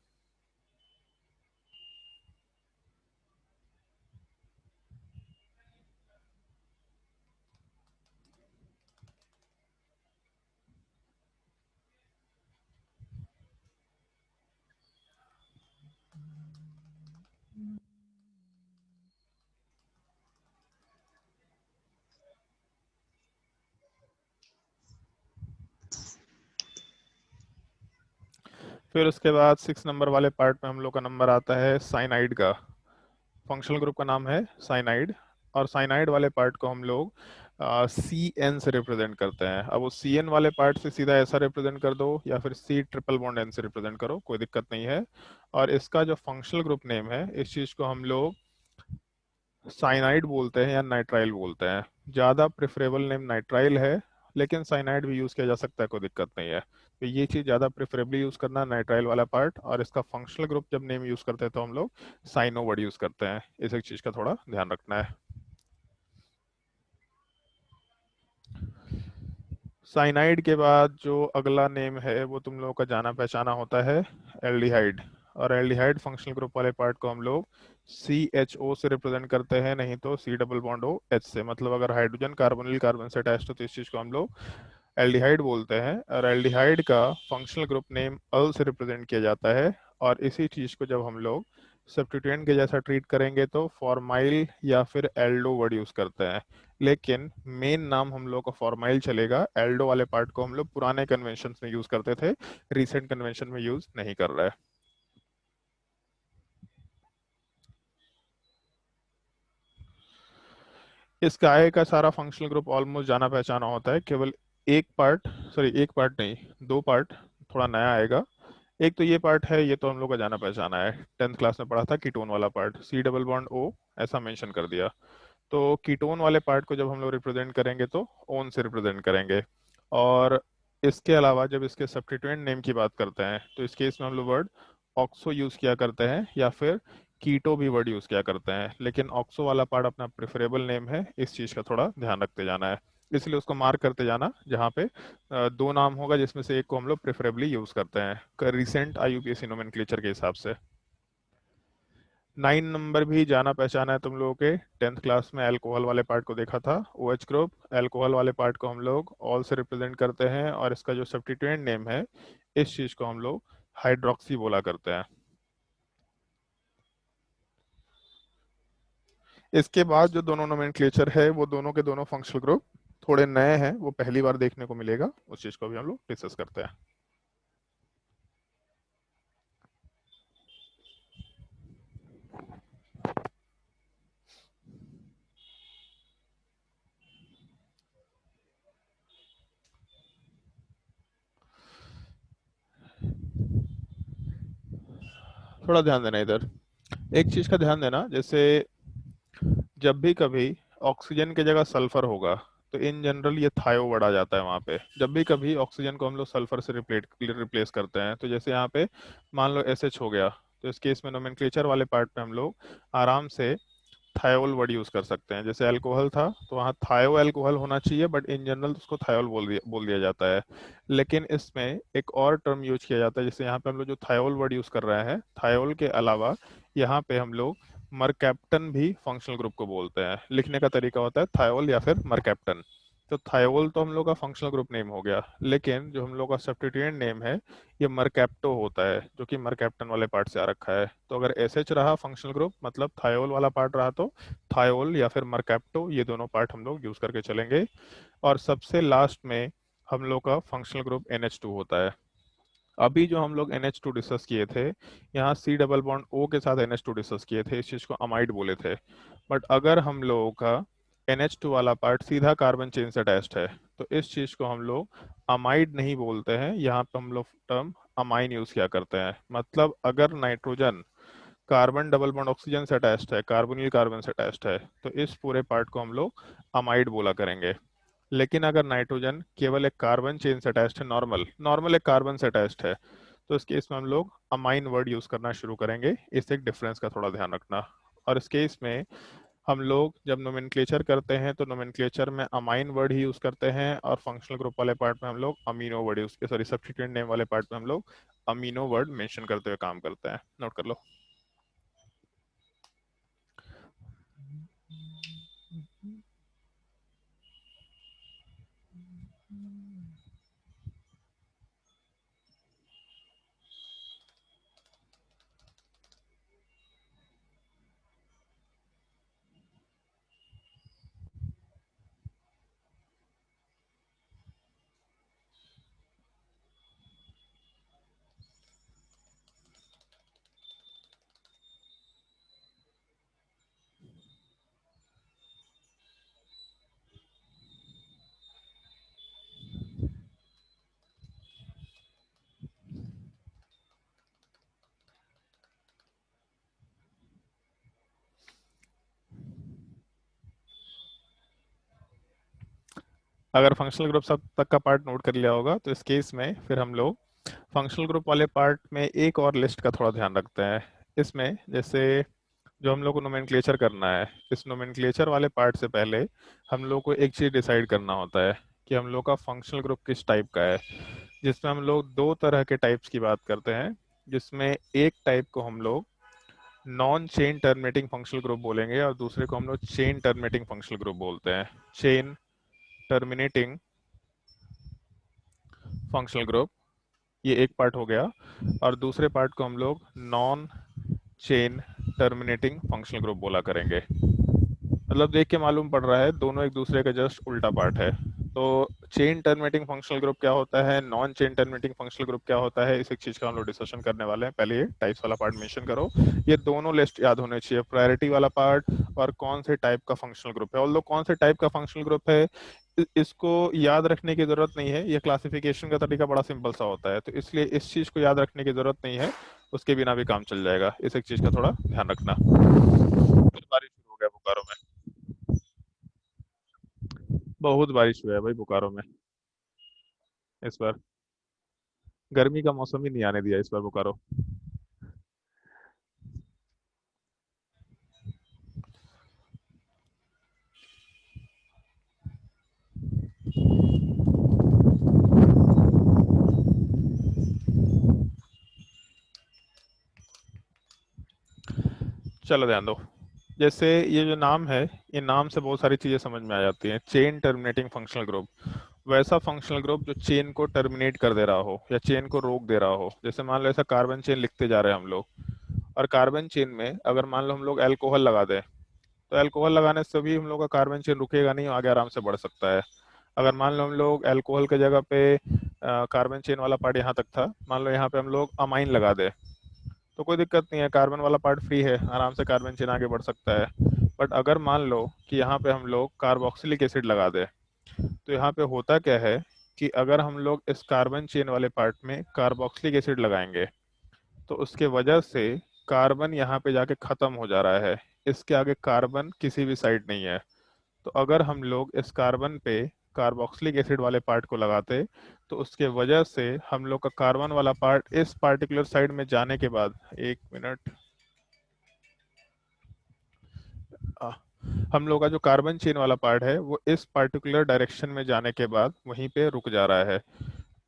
फिर उसके बाद 6 नंबर वाले पार्ट में हम लोग का नंबर आता है साइनाइड का। फंक्शनल ग्रुप का नाम है साइनाइड। और साइनाइड वाले पार्ट को हम लोग CN से रिप्रेजेंट करते हैं। अब वो CN वाले पार्ट से सीधा ऐसा रिप्रेजेंट कर दो या फिर C ट्रिपल बॉन्ड N से रिप्रेजेंट करो, कोई दिक्कत नहीं है। और इसका जो फंक्शनल ग्रुप नेम है इस चीज को हम लोग साइनाइड बोलते हैं या नाइट्राइल बोलते हैं। ज्यादा प्रेफरेबल नेम नाइट्राइल है, लेकिन साइनाइड भी यूज किया जा सकता है, कोई दिक्कत नहीं है। तो ये चीज ज्यादा प्रेफरेबली यूज करना नाइट्राइल वाला पार्ट। और इसका फंक्शनल ग्रुप जब नेम यूज करते हैं तो हम लोग साइनो वर्ड यूज करते हैं। इस एक चीज का थोड़ा ध्यान रखना है। साइनाइड के बाद जो अगला नेम है वो तुम लोगों का जाना पहचाना होता है एल्डिहाइड। और एल्डिहाइड फंक्शनल ग्रुप वाले पार्ट को हम लोग CHO से रिप्रेजेंट करते हैं, नहीं तो C डबल बॉन्ड OH से। मतलब अगर हाइड्रोजन कार्बोनिल कार्बन से अटैच्ड हो तो इस चीज को हम लोग एल्डिहाइड बोलते हैं। और एल्डिहाइड का फंक्शनल ग्रुप नेम अल से रिप्रेजेंट किया जाता है। और इसी चीज को जब हम लोग सब्स्टिट्यूएंट के जैसा ट्रीट करेंगे तो फॉर्माइल या फिर एल्डो वर्ड यूज करते हैं। लेकिन मेन नाम हम लोग का फॉर्माइल चलेगा। एल्डो वाले पार्ट को हम लोग पुराने कन्वेंशन में यूज करते थे, रिसेंट कन्वेंशन में यूज नहीं कर रहा है। इस गाय का सारा फंक्शनल ग्रुप ऑलमोस्ट जाना पहचाना होता है। केवल एक पार्ट, सॉरी एक पार्ट नहीं, दो पार्ट थोड़ा नया आएगा। एक तो ये पार्ट है, ये तो हम लोग का जाना पहचाना है, 10th क्लास में पढ़ा था, कीटोन वाला part C double bond O ऐसा मेंशन कर दिया। तो कीटोन वाले पार्ट को जब हम लोग रिप्रेजेंट करेंगे तो ओन से रिप्रेजेंट करेंगे। और इसके अलावा जब इसके सब्स्टिट्यूएंट नेम की बात करते हैं तो इस केस में हम लोग वर्ड ऑक्सो यूज किया करते हैं या फिर कीटो भी वर्ड यूज किया करते हैं। लेकिन ऑक्सो वाला पार्ट अपना प्रेफरेबल नेम है, इस चीज का थोड़ा ध्यान रखते जाना है। इसलिए उसको मार्क करते जाना जहाँ पे दो नाम होगा जिसमें से एक को हम लोग प्रेफरेबली यूज करते हैं रिसेंट IUPAC नोमेनक्लेचर के हिसाब से। 9 नंबर भी जाना पहचाना है तुम लोगों के, 10th क्लास में अल्कोहल वाले पार्ट को देखा था। OH ग्रुप अल्कोहल वाले पार्ट को हम लोग ऑल से रिप्रेजेंट करते हैं। और इसका जो सब्स्टिट्यूएंट नेम है इस चीज को हम लोग हाइड्रोक्सी बोला करते हैं। इसके बाद जो दोनों नोमेनक्लेचर है वो दोनों के दोनों फंक्शनल ग्रुप थोड़े नए हैं, वो पहली बार देखने को मिलेगा, उस चीज को भी हम लोग डिस्कस करते हैं। थोड़ा ध्यान देना इधर, एक चीज का ध्यान देना, जैसे जब भी कभी ऑक्सीजन की जगह सल्फर होगा तो इन जनरल ये थायो वर्ड आ जाता है वहां पे। जब भी कभी ऑक्सीजन को हम लोग सल्फर से रिप्लेस करते हैं, तो जैसे यहाँ पे मान लो एसएच हो गया, तो इस केस में नोमेनक्लेचर वाले पार्ट पे हम लोग आराम से थायोल वर्ड यूज कर सकते हैं। जैसे अल्कोहल था तो वहाँ थायो अल्कोहल होना चाहिए, बट इन जनरल उसको थायोल बोल दिया जाता है। लेकिन इसमें एक और टर्म यूज किया जाता है, जैसे यहाँ पे हम लोग जो थायोल वर्ड यूज कर रहे हैं, थायोल के अलावा यहाँ पे हम लोग मरकैप्टन भी फंक्शनल ग्रुप को बोलते हैं। लिखने का तरीका होता है थायोल या फिर मरकैप्टन। तो थायोल तो हम लोग का फंक्शनल ग्रुप नेम हो गया, लेकिन जो हम लोग का सब्स्टिट्यूएंट नेम है ये मरकैप्टो होता है, जो कि मरकैप्टन वाले पार्ट से आ रखा है। तो अगर एसएच रहा फंक्शनल ग्रुप, मतलब थायोल वाला पार्ट रहा, तो थायोल या फिर मरकैप्टो, ये दोनों पार्ट हम लोग यूज करके चलेंगे। और सबसे लास्ट में हम लोग का फंक्शनल ग्रुप NH2 होता है। अभी जो हम लोग NH2 डिस्कस किए थे, यहाँ C डबल बॉन्ड O के साथ NH2 डिस्कस किए थे, इस चीज को अमाइड बोले थे। बट अगर हम लोगों का NH2 वाला पार्ट सीधा कार्बन चेन से अटैच्ड है, तो इस चीज को हम लोग अमाइड नहीं बोलते हैं, यहाँ पे हम लोग टर्म अमाइन यूज किया करते हैं। मतलब अगर nitrogen carbon double bond oxygen से अटैच्ड है, कार्बोनिल कार्बन से अटैच्ड है, तो इस पूरे पार्ट को हम लोग अमाइड बोला करेंगे। लेकिन अगर नाइट्रोजन केवल एक कार्बन चेन से अटैच्ड है, नॉर्मल नॉर्मल एक कार्बन से अटैच्ड है, तो इस केस में हम लोग अमाइन वर्ड यूज करना शुरू करेंगे। इस एक डिफरेंस का थोड़ा ध्यान रखना। और इस केस में हम लोग जब नोमेनक्लेचर करते हैं तो नोमेनक्लेचर में अमाइन वर्ड ही यूज करते हैं, और फंक्शनल ग्रुप वाले पार्ट में हम लोग amino word use, sorry substituent name वाले पार्ट में हम लोग अमीनो वर्ड मेंशन करते हुए काम करते हैं। नोट कर लो। अगर फंक्शनल ग्रुप सब तक का पार्ट नोट कर लिया होगा, तो इस केस में फिर हम लोग फंक्शनल ग्रुप वाले पार्ट में एक और लिस्ट का थोड़ा ध्यान रखते हैं। इसमें जैसे जो हम लोग को नोमेनक्लेचर करना है, इस नोमेनक्लेचर वाले पार्ट से पहले हम लोग को एक चीज डिसाइड करना होता है कि हम लोग का फंक्शनल ग्रुप किस टाइप का है। जिसमें हम लोग दो तरह के टाइप्स की बात करते हैं, जिसमें एक टाइप को हम लोग non chain terminating functional group बोलेंगे, और दूसरे को हम लोग चेन टर्मिनेटिंग फंक्शनल ग्रुप बोलते हैं। चेन टर्मिनेटिंग फंक्शनल ग्रुप, ये एक पार्ट हो गया। और दूसरे पार्ट को हम लोग non chain terminating functional group बोला करेंगे। मतलब देख के मालूम पड़ रहा है दोनों एक दूसरे का जस्ट उल्टा पार्ट है। तो चेन टर्मिनेटिंग फंक्शनल ग्रुप क्या होता है, non chain terminating functional group क्या होता है, इस एक चीज का हम लोग डिस्कशन करने वाले हैं। पहले ये टाइप्स वाला पार्ट मेंशन करो। ये दोनों लिस्ट याद होने चाहिए, प्रायोरिटी वाला पार्ट और कौन से टाइप का फंक्शनल ग्रुप है। ऑल्दो कौन से टाइप का फंक्शनल ग्रुप है इसको याद रखने की जरूरत नहीं है, ये क्लासिफिकेशन का तरीका बड़ा सिंपल सा होता है, तो इसलिए इस चीज को याद रखने की जरूरत नहीं है, उसके बिना भी काम चल जाएगा। इस एक चीज का थोड़ा ध्यान रखना। फिर बारिश शुरू हो गया बोकारो में, बहुत बारिश हुआ है भाई बोकारो में इस बार। गर्मी का मौसम ही नहीं आने दिया इस बार बोकारो। चलो ध्यान दो, जैसे ये जो नाम है, ये नाम से बहुत सारी चीजें समझ में आ जाती हैं। चेन टर्मिनेटिंग फंक्शनल ग्रुप, वैसा फंक्शनल ग्रुप जो चेन को टर्मिनेट कर दे रहा हो या चेन को रोक दे रहा हो। जैसे मान लो ऐसा कार्बन चेन लिखते जा रहे हैं हम लोग, और कार्बन चेन में अगर मान लो हम लोग अल्कोहल लगा दें, तो अल्कोहल लगाने से भी हम लोग का कार्बन चेन रुकेगा नहीं, आगे आराम से बढ़ सकता है। अगर मान लो हम लोग अल्कोहल के जगह पे कार्बन चेन वाला पार्ट यहाँ तक था, मान लो यहाँ पे हम लोग अमाइन लगा दे, तो कोई दिक्कत नहीं है, कार्बन वाला पार्ट फ्री है, आराम से कार्बन चेन आगे बढ़ सकता है। बट अगर मान लो कि यहाँ पे हम लोग कार्बोक्सिलिक एसिड लगा दे, तो यहाँ पे होता क्या है कि अगर हम लोग इस कार्बन चेन वाले पार्ट में कार्बोक्सिलिक एसिड लगाएंगे, तो उसके वजह से कार्बन यहाँ पे जाके खत्म हो जा रहा है, इसके आगे कार्बन किसी भी साइड नहीं है। तो अगर हम लोग इस कार्बन पे कार्बोक्सिलिक एसिड वाले पार्ट को लगाते, तो उसके वजह से हम लोग का कार्बन वाला पार्ट इस पार्टिकुलर साइड में जाने के बाद, एक मिनट, आ, हम लोग का जो कार्बन चेन वाला पार्ट है वो इस पार्टिकुलर डायरेक्शन में जाने के बाद वहीं पे रुक जा रहा है।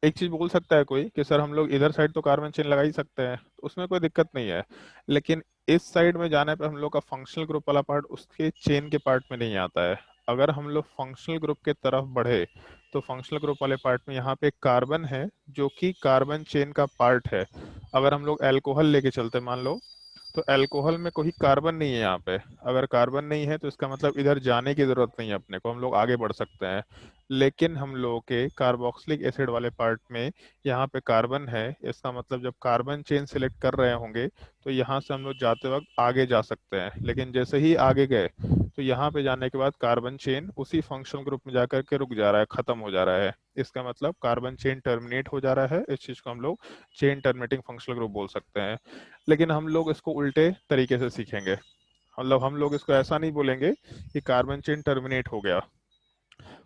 एक चीज बोल सकता है कोई कि सर हम लोग इधर साइड तो कार्बन चेन लगा ही सकते हैं, तो उसमें कोई दिक्कत नहीं है, लेकिन इस साइड में जाने पे हम लोग का फंक्शनल ग्रुप वाला पार्ट उसके चेन के पार्ट में नहीं आता है। अगर हम लोग फंक्शनल ग्रुप के तरफ बढ़े, तो फंक्शनल ग्रुप वाले पार्ट में यहाँ पे कार्बन है जो कि कार्बन चेन का पार्ट है। अगर हम लोग अल्कोहल लेके चलते मान लो, तो अल्कोहल में कोई कार्बन नहीं है यहाँ पे। अगर कार्बन नहीं है तो इसका मतलब इधर जाने की जरूरत नहीं है अपने को, हम लोग आगे बढ़ सकते हैं। लेकिन हम लोगों के कार्बोक्सिलिक एसिड वाले पार्ट में यहाँ पे कार्बन है, इसका मतलब जब कार्बन चेन सिलेक्ट कर रहे होंगे तो यहाँ से हम लोग जाते वक्त आगे जा सकते हैं, लेकिन जैसे ही आगे गए तो यहाँ पे जाने के बाद कार्बन चेन उसी फंक्शनल ग्रुप में जाकर के रुक जा रहा है, खत्म हो जा रहा है। इसका मतलब कार्बन चेन टर्मिनेट हो जा रहा है, इस चीज को हम लोग चेन टर्मिनेटिंग फंक्शनल ग्रुप बोल सकते हैं। लेकिन हम लोग इसको उल्टे तरीके से सीखेंगे, मतलब हम लोग इसको ऐसा नहीं बोलेंगे कि कार्बन चेन टर्मिनेट हो गया,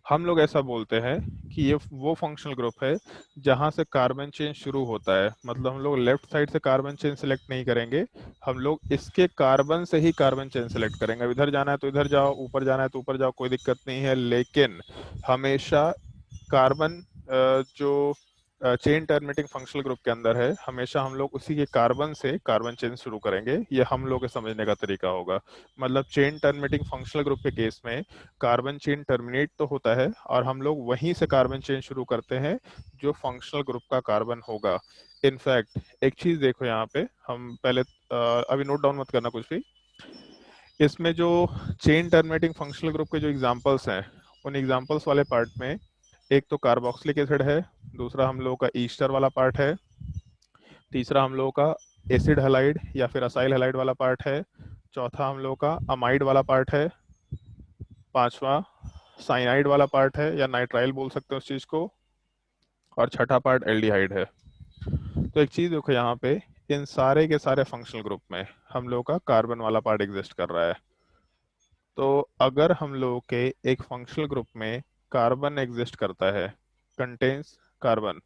हम लोग ऐसा बोलते हैं कि ये वो फंक्शनल ग्रुप है जहां से कार्बन चेन शुरू होता है। मतलब हम लोग लेफ्ट साइड से कार्बन चेन सेलेक्ट नहीं करेंगे, हम लोग इसके कार्बन से ही कार्बन चेन सेलेक्ट करेंगे। अब इधर जाना है तो इधर जाओ, ऊपर जाना है तो ऊपर जाओ, कोई दिक्कत नहीं है, लेकिन हमेशा कार्बन जो चेन टर्मिनेटिंग फंक्शनल ग्रुप के अंदर है, हमेशा हम लोग उसी के कार्बन से कार्बन चेन शुरू करेंगे। ये हम लोग के समझने का तरीका होगा। मतलब चेन टर्मिनेटिंग फंक्शनल ग्रुप के केस में कार्बन चेन टर्मिनेट तो होता है और हम लोग वहीं से कार्बन चेन शुरू करते हैं जो फंक्शनल ग्रुप का कार्बन होगा। इनफैक्ट एक चीज देखो यहाँ पे, हम पहले अभी नोट डाउन मत करना कुछ भी, इसमें जो चेन टर्मिनेटिंग फंक्शनल ग्रुप के जो एग्जांपल्स हैं, उन एग्जांपल्स वाले पार्ट में एक तो कार्बोक्सिलिक एसिड है, दूसरा हम लोगों का ईस्टर वाला पार्ट है, तीसरा हम लोगों का एसिड हैलाइड या फिर असाइल हैलाइड वाला पार्ट है, चौथा हम लोगों का अमाइड वाला पार्ट है, पांचवा साइनाइड वाला पार्ट है या नाइट्राइल बोल सकते हैं उस चीज को, और छठा पार्ट एल्डिहाइड है। तो एक चीज देखो यहाँ पे, इन सारे के सारे फंक्शनल ग्रुप में हम लोग का कार्बन वाला पार्ट एग्जिस्ट कर रहा है। तो अगर हम लोग के एक फंक्शनल ग्रुप में कार्बन एग्जिस्ट करता है, कंटेन्स कार्बन,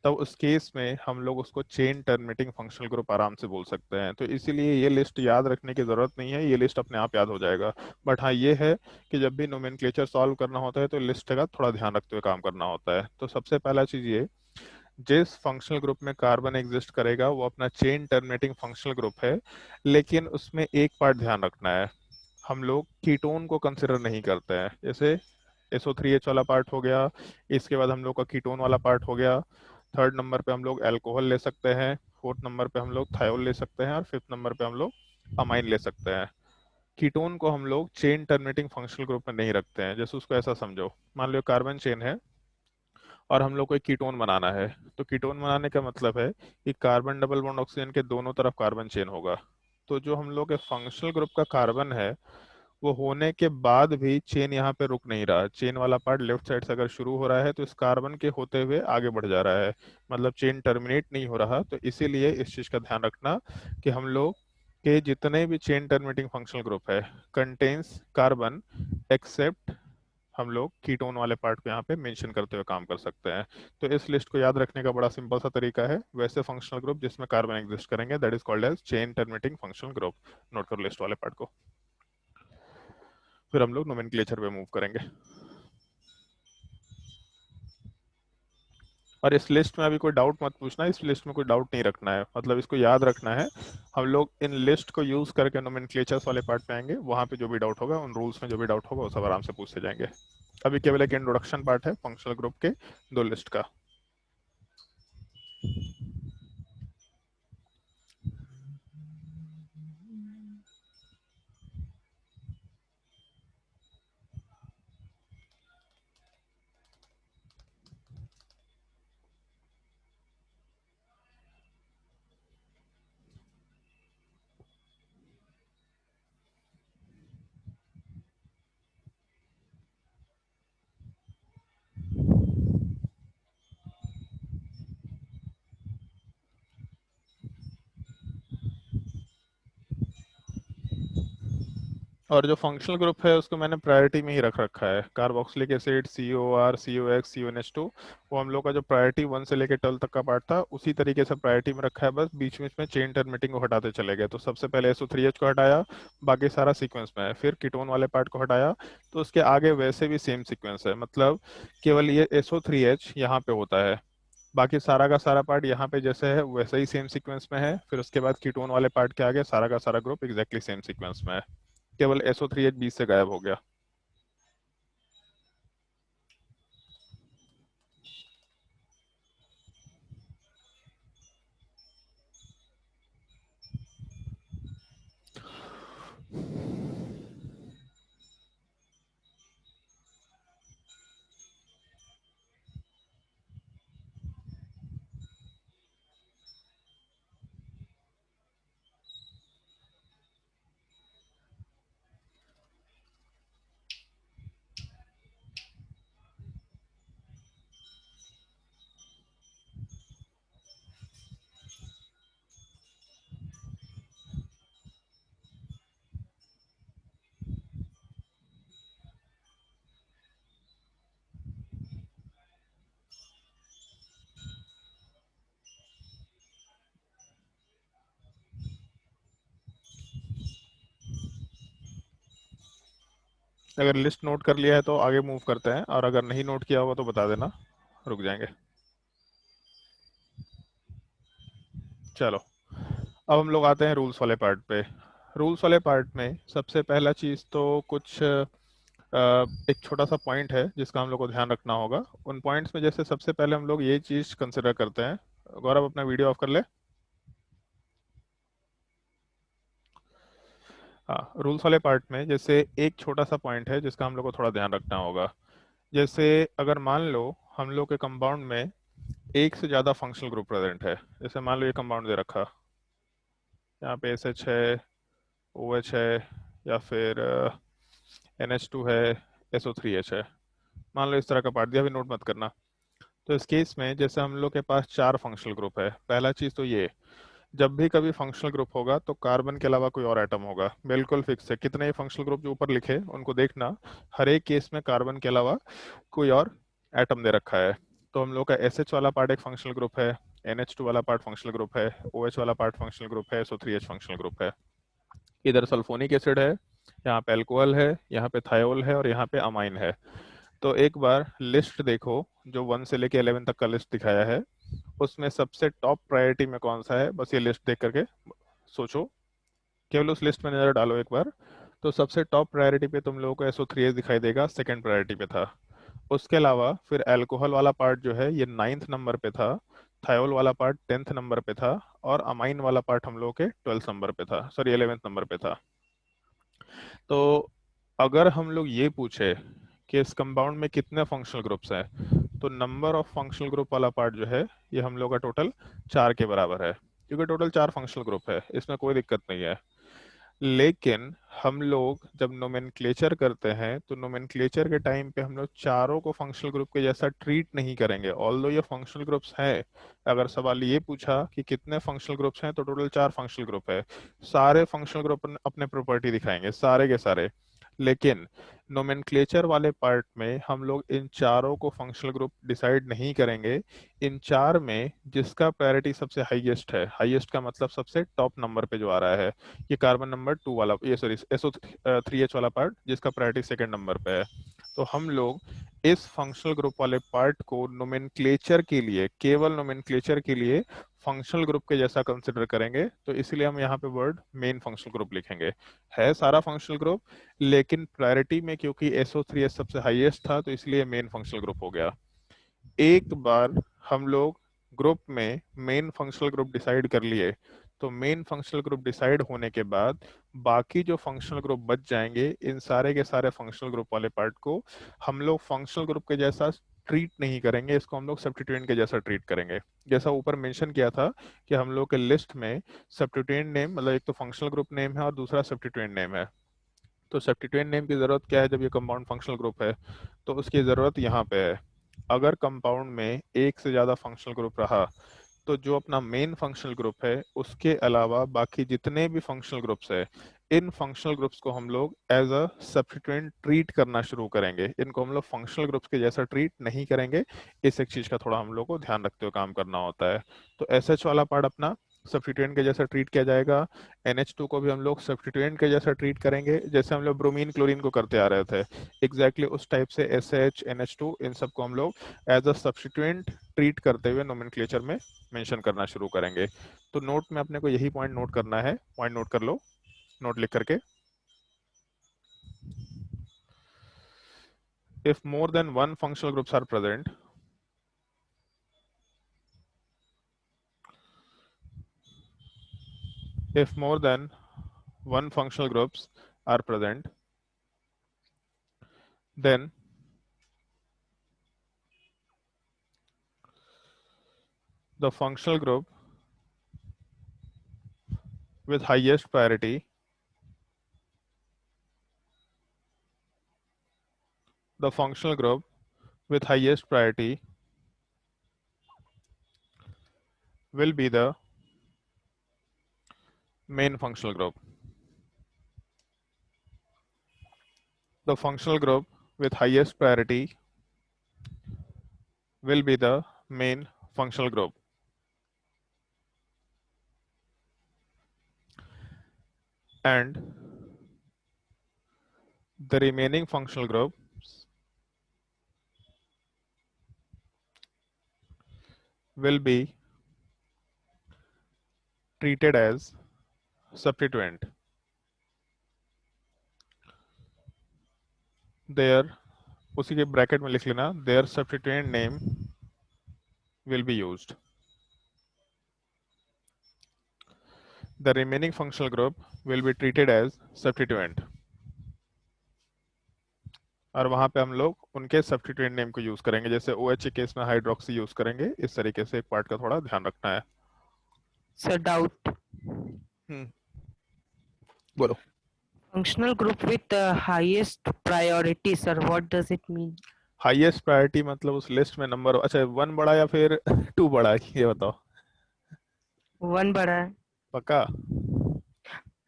तब उस केस में हम लोग उसको चेन टर्मिनेटिंग फंक्शनल ग्रुप आराम से बोल सकते हैं। तो इसीलिए ये लिस्ट याद रखने की जरूरत नहीं है, ये लिस्ट अपने आप याद हो जाएगा। बट हाँ ये है कि जब भी नोमेनक्लेचर सॉल्व करना होता है तो लिस्ट का थोड़ा ध्यान रखते हुए काम करना होता है। तो सबसे पहला चीज ये, जिस फंक्शनल ग्रुप में कार्बन एग्जिस्ट करेगा वो अपना चेन टर्मिनेटिंग फंक्शनल ग्रुप है, लेकिन उसमें एक पार्ट ध्यान रखना है, हम लोग कीटोन को कंसिडर नहीं करते हैं। जैसे SO3H वाला पार्ट हो गया, इसके बाद हम लोग का कीटोन वाला पार्ट हो गया, थर्ड नंबर पे हम लोग अल्कोहल ले सकते हैं, फोर्थ नंबर पे हम लोग थायोल ले सकते हैं, और फिफ्थ नंबर पे हम लोग अमाइन ले सकते हैं। कीटोन को हम लोग चेन टर्मिनेटिंग फंक्शनल ग्रुप में नहीं रखते हैं। जैसे उसको ऐसा समझो, मान लो कार्बन चेन है और हम लोग को एक कीटोन बनाना है, तो कीटोन बनाने का मतलब है कि कार्बन डबल बॉन्ड ऑक्सीजन के दोनों तरफ कार्बन चेन होगा। तो जो हम लोग के फंक्शनल ग्रुप का कार्बन है, वो होने के बाद भी चेन यहाँ पे रुक नहीं रहा, चेन वाला पार्ट लेफ्ट साइड से अगर शुरू हो रहा है तो इस कार्बन के होते हुए आगे बढ़ जा रहा है, मतलब चेन टर्मिनेट नहीं हो रहा। तो इसीलिए इस चीज का ध्यान रखना कि हम लोग के जितने भी चेन टर्मिनेटिंग फंक्शनल ग्रुप है कंटेन्स कार्बन, एक्सेप्ट हम लोग कीटोन वाले पार्ट को यहाँ पे मेंशन करते हुए काम कर सकते हैं। तो इस लिस्ट को याद रखने का बड़ा सिंपल सा तरीका है, वैसे फंक्शनल ग्रुप जिसमें कार्बन एग्जिस्ट करेंगे that is called as chain terminating functional group. Note करो लिस्ट वाले पार्ट को, फिर हम लोग नोमेनक्लेचर पे मूव करेंगे। और इस लिस्ट में अभी कोई डाउट मत पूछना, इस लिस्ट में कोई डाउट नहीं रखना है, मतलब इसको याद रखना है। हम लोग इन लिस्ट को यूज करके नोमेनक्लेचर्स वाले पार्ट पे आएंगे, वहां पे जो भी डाउट होगा, उन रूल्स में जो भी डाउट होगा वो सब आराम से पूछते जाएंगे। अभी केवल एक इंट्रोडक्शन पार्ट है फंक्शनल ग्रुप के दो लिस्ट का। और जो फंक्शनल ग्रुप है उसको मैंने प्रायोरिटी में ही रख रखा है। Carboxylic acid COR COX CONH2 वो हम लोग का जो प्रायोरिटी 1 से लेकर 12 तक का पार्ट था उसी तरीके से प्रायोरिटी में रखा है, बस बीच में इसमें चेन टर्मिनेटिंग को हटाते चले गए। तो सबसे पहले SO3H को हटाया, बाकी सारा सीक्वेंस में है, फिर कीटोन वाले पार्ट को हटाया तो उसके आगे वैसे भी सेम सीक्वेंस है, मतलब केवल ये SO3H यहाँ पे होता है, बाकी सारा का सारा पार्ट यहाँ पे जैसे है वैसे ही सेम सीक्वेंस में है। फिर उसके बाद कीटोन वाले पार्ट के आगे सारा का सारा ग्रुप एग्जैक्टली सेम सीक्वेंस में है, केवल SO3H बीच से गायब हो गया। अगर लिस्ट नोट कर लिया है तो आगे मूव करते हैं, और अगर नहीं नोट किया हुआ तो बता देना, रुक जाएंगे। चलो अब हम लोग आते हैं रूल्स वाले पार्ट पे। रूल्स वाले पार्ट में सबसे पहला चीज़ तो कुछ एक छोटा सा पॉइंट है जिसका हम लोग को ध्यान रखना होगा। उन पॉइंट्स में जैसे सबसे पहले हम लोग ये चीज़ कंसिडर करते हैं, गौरव अपना वीडियो ऑफ कर ले। हाँ, रूल्स वाले पार्ट में जैसे एक छोटा सा पॉइंट है जिसका हम लोग को थोड़ा ध्यान रखना होगा। जैसे अगर मान लो हम लोग के कंपाउंड में एक से ज़्यादा फंक्शनल ग्रुप प्रेजेंट है, जैसे मान लो ये कंपाउंड दे रखा, यहाँ पे SH है, OH है, या फिर NH2 है, SO3H है, मान लो इस तरह का पार्ट दिया, भी नोट मत करना। तो इस केस में जैसे हम लोग के पास 4 फंक्शनल ग्रुप है, पहला चीज़ तो ये, जब भी कभी फंक्शनल ग्रुप होगा तो कार्बन के अलावा कोई और एटम होगा, बिल्कुल फिक्स है। कितने ही फंक्शनल ग्रुप जो ऊपर लिखे उनको देखना, हर एक केस में कार्बन के अलावा कोई और एटम दे रखा है। तो हम लोग का SH वाला पार्ट एक फंक्शनल ग्रुप है, NH2 वाला पार्ट फंक्शनल ग्रुप है, OH वाला पार्ट फंक्शनल ग्रुप है, SO3H फंक्शनल ग्रुप है। इधर सल्फोनिक एसिड है, यहाँ पे अल्कोहल है, यहाँ पे थायोल है और यहाँ पे अमाइन है। तो एक बार लिस्ट देखो जो 1 से लेके 11 तक का लिस्ट दिखाया है, उसमें सबसे टॉप प्रायोरिटी में कौन सा है, बस ये लिस्ट देख करके सोचो, केवल उस लिस्ट में नजर डालो एक बार। तो सबसे टॉप प्रायोरिटी पे तुम लोगों को SO3H दिखाई देगा, सेकंड प्रायोरिटी पे था। उसके अलावा फिर अल्कोहल वाला पार्ट जो है ये 9th नंबर पे था, थायोल वाला पार्ट 10th नंबर पे था, और अमाइन वाला पार्ट हम लोग के 12th नंबर पे था, सॉरी 11th नंबर पे था। तो अगर हम लोग ये पूछे कि इस कंपाउंड में कितने फंक्शनल ग्रुप्स हैं, तो नंबर ऑफ फंक्शनल ग्रुप वाला पार्ट जो है ये हम लोग का टोटल 4 के बराबर है, क्योंकि टोटल 4 फंक्शनल ग्रुप है, इसमें कोई दिक्कत नहीं है। लेकिन हम लोग जब नोमेनक्लेचर करते हैं तो नोमेनक्लेचर के टाइम पे हम लोग चारों को फंक्शनल ग्रुप के जैसा ट्रीट नहीं करेंगे, ऑल्दो ये फंक्शनल ग्रुप्स हैं। अगर सवाल ये पूछा कि कितने फंक्शनल ग्रुप्स हैं, तो टोटल 4 फंक्शनल ग्रुप है। सारे फंक्शनल ग्रुप अपने प्रॉपर्टी दिखाएंगे, सारे के सारे। लेकिन नोमेनक्लेचर वाले पार्ट में हम लोग इन चारों को फंक्शनल ग्रुप डिसाइड नहीं करेंगे। इन 4 में जिसका प्रायोरिटी सबसे हाईएस्ट है, हाईएस्ट का मतलब सबसे टॉप नंबर पे जो आ रहा है, ये कार्बन नंबर 2 वाला, ये सॉरी SO3H वाला पार्ट जिसका प्रायोरिटी सेकंड नंबर पे है, तो हम लोग इस फंक्शनल ग्रुप वाले पार्ट को नोमेनक्लेचर के लिए, केवल नोमेनक्लेचर के लिए फंक्शनल ग्रुप के जैसा कंसिडर करेंगे। तो इसलिए हम यहाँ पे वर्ड मेन फंक्शनल ग्रुप लिखेंगे। है सारा फंक्शनल ग्रुप, लेकिन प्रायोरिटी में क्योंकि SO3H सबसे हाईएस्ट था तो इसलिए मेन फंक्शनल ग्रुप हो गया। एक बार हम लोग ग्रुप में मेन फंक्शनल ग्रुप डिसाइड कर लिए, तो मेन फंक्शनल ग्रुप डिसाइड होने के बाद बाकी जो फंक्शनल ग्रुप बच जाएंगे, इन सारे के सारे फंक्शनल ग्रुप वाले पार्ट को हम लोग फंक्शनल ग्रुप के जैसा ट्रीट नहीं करेंगे, इसको हम लोग सब्स्टिट्यूएंट के जैसा ट्रीट करेंगे। जैसा ऊपर मेंशन किया था कि हम लोग के लिस्ट में सब्स्टिट्यूएंट नेम, मतलब एक तो फंक्शनल ग्रुप नेम है और दूसरा सब्स्टिट्यूएंट नेम है। तो सब्स्टिट्यूएंट नेम की जरूरत क्या है जब ये कंपाउंड फंक्शनल ग्रुप है, तो उसकी जरूरत यहाँ पे है। अगर कंपाउंड में एक से ज्यादा फंक्शनल ग्रुप रहा, तो जो अपना मेन फंक्शनल ग्रुप है उसके अलावा बाकी जितने भी फंक्शनल ग्रुप्स है, इन फंक्शनल ग्रुप्स को हम लोग एज अ सब्स्टिट्यूएंट ट्रीट करना शुरू करेंगे। इनको हम लोग फंक्शनल ग्रुप्स के जैसा ट्रीट नहीं करेंगे। इस एक चीज का थोड़ा हम लोग को ध्यान रखते हुए काम करना होता है। तो SH वाला पार्ट अपना सब्स्टिट्यूएंट के जैसा ट्रीट किया जाएगा। NH2 को भी हम लोग सब्स्टिट्यूएंट के जैसा ट्रीट करेंगे, जैसे हम लोग ब्रोमीन क्लोरीन को करते आ रहे थे। एग्जैक्टली उस टाइप से SH NH2 इन सब को हम लोग एज अ सब्स्टिट्यूएंट ट्रीट करते हुए नोमेनक्लेचर में मेंशन करना शुरू करेंगे। तो नोट में अपने को यही पॉइंट नोट करना है। पॉइंट नोट कर लो, नोट लिख करके। If more than one functional groups are present, if more than one functional groups are present, then the functional group with highest priority, the functional group with highest priority will be the main functional group. The functional group with highest priority will be the main functional group. And the remaining functional groups will be treated as substituent. Their, उसी के bracket में लिख लेना, their substituent name will be used. The remaining functional group will be treated as substituent. और वहां पे हम लोग उनके सब्स्टिट्यूएंट नेम को यूज करेंगे, जैसे OH के केस में हाइड्रोक्सी यूज करेंगे। इस तरीके से एक पार्ट का थोड़ा ध्यान रखना है। सर डाउट, बोलो। functional group with highest priority, sir, what does it mean? Highest priority मतलब उस लिस्ट में नंबर, अच्छा 1 बड़ा या फिर 2 बड़ा, ये बताओ। 1 बड़ा है। पक्का?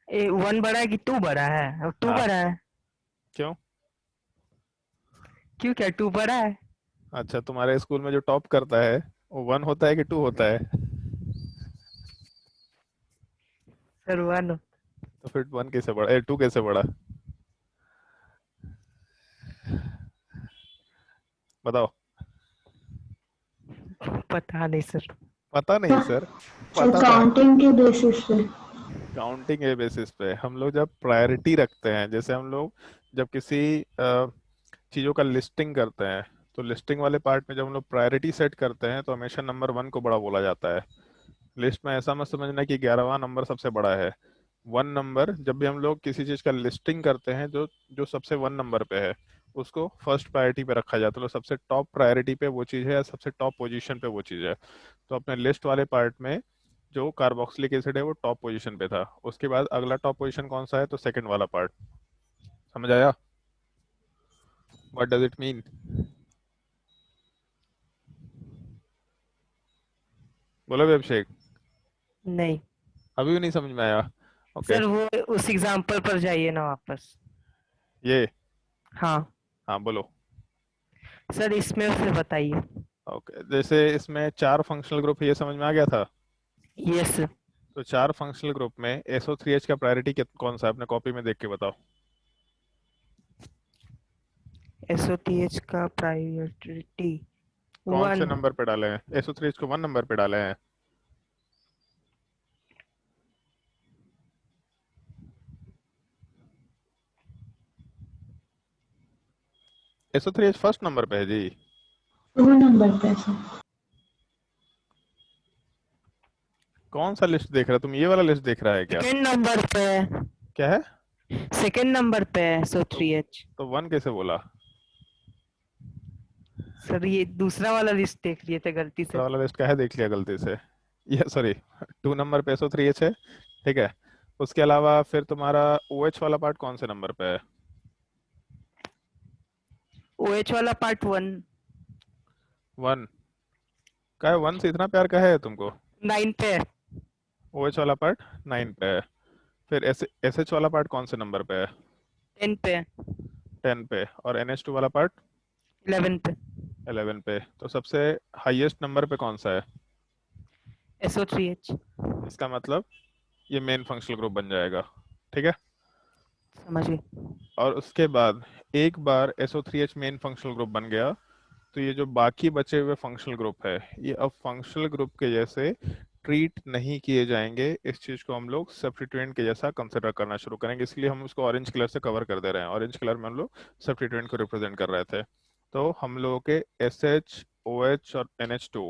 1 बड़ा है कि 2 बड़ा है? अब 2 हाँ। बड़ा है। क्यों? क्यों, क्या 2 बड़ा है? अच्छा, तुम्हारे स्कूल में जो टॉप करता है वो 1 होता है कि 2 होता है? सर 1। तो फिर 1 कैसे बड़ा, 2 कैसे बड़ा? बताओ। पता नहीं सर। पता नहीं सर? सर पता था। काउंटिंग के बेसिस पे। काउंटिंग के बेसिस पे हम लोग जब प्रायोरिटी रखते हैं, जैसे हम लोग जब किसी चीजों का लिस्टिंग करते हैं, तो लिस्टिंग वाले पार्ट में जब हम लोग प्रायोरिटी सेट करते हैं तो हमेशा नंबर 1 को बड़ा बोला जाता है। लिस्ट में ऐसा मत समझना कि 11वां नंबर सबसे बड़ा है। 1 नंबर, जब भी हम लोग किसी चीज का लिस्टिंग करते हैं, जो जो सबसे 1 नंबर पे है उसको फर्स्ट प्रायोरिटी पे रखा जाता है। तो सबसे टॉप प्रायोरिटी पे वो चीज है या सबसे टॉप पोजीशन पे वो चीज है। तो अपने लिस्ट वाले पार्ट में जो कार्बोक्सिलिक एसिड है वो टॉप पोजीशन पे था। उसके बाद अगला टॉप पोजीशन कौन सा है? तो सेकंड वाला पार्ट। समझ आया? What does it mean? बोलो भी अभिषेक। नहीं अभी भी नहीं समझ में आया? ओके। सर, वो उस एग्जांपल पर जाइए ना वापस। ये हाँ हाँ बोलो। सर, इसमें से बताइए। ओके, जैसे इसमें 4 फंक्शनल ग्रुप है, ये समझ में आ गया था? यस। तो 4 फंक्शनल ग्रुप में SO3H का प्रायोरिटी कौन सा है? अपने कॉपी में देख के बताओ। SOTH का प्रायोरिटी कौन से 1। नंबर पे डाले हैं? SO3H को 1 नंबर पे डाले हैं। SO3H फर्स्ट नंबर पे है जी। 2 नंबर पे सर। कौन सा लिस्ट देख रहा है तुम? ये वाला लिस्ट देख रहा है क्या? सेकंड नंबर पे। क्या है? सेकंड नंबर पे SO3H। तो 1 कैसे बोला? सर ये दूसरा वाला लिस्ट देख लिए थे गलती से। दूसरा वाला लिस्ट क्या है? देख लिया गलती से। ये सॉरी, 2 नंबर पे SO3H है, ठीक है। उसके अलावा फिर तुम्हारा OH वाला पार्ट कौन से नंबर पे है? OH वाला पार्ट 1। 1 का है? 1 से इतना प्यार का है तुमको? 9 पे है। OH वाला पार्ट 9 पे है। फिर SH वाला पार्ट कौन से नंबर पे है? 10 पे, 10 पे। और NH2 वाला पार्ट 11 पे, 11 पे। तो सबसे हाईएस्ट नंबर पे कौन सा है? SO3H। इसका मतलब ये मेन फंक्शनल ग्रुप बन जाएगा। ठीक है। समझ गए। और उसके बाद एक बार SO3H मेन फंक्शनल ग्रुप बन गया तो ये जो बाकी बचे हुए फंक्शनल ग्रुप है ये अब फंक्शनल ग्रुप के जैसे ट्रीट नहीं किए जाएंगे। इस चीज को हम लोग सब्स्टिट्यूएंट के जैसा कंसिडर करना शुरू करेंगे, इसलिए हम उसको ऑरेंज कलर से कवर कर दे रहे हैं। ऑरेंज कलर में हम लोग सब्स्टिट्यूएंट को रिप्रेजेंट कर रहे थे। तो हम लोगों के SH, OH और NH2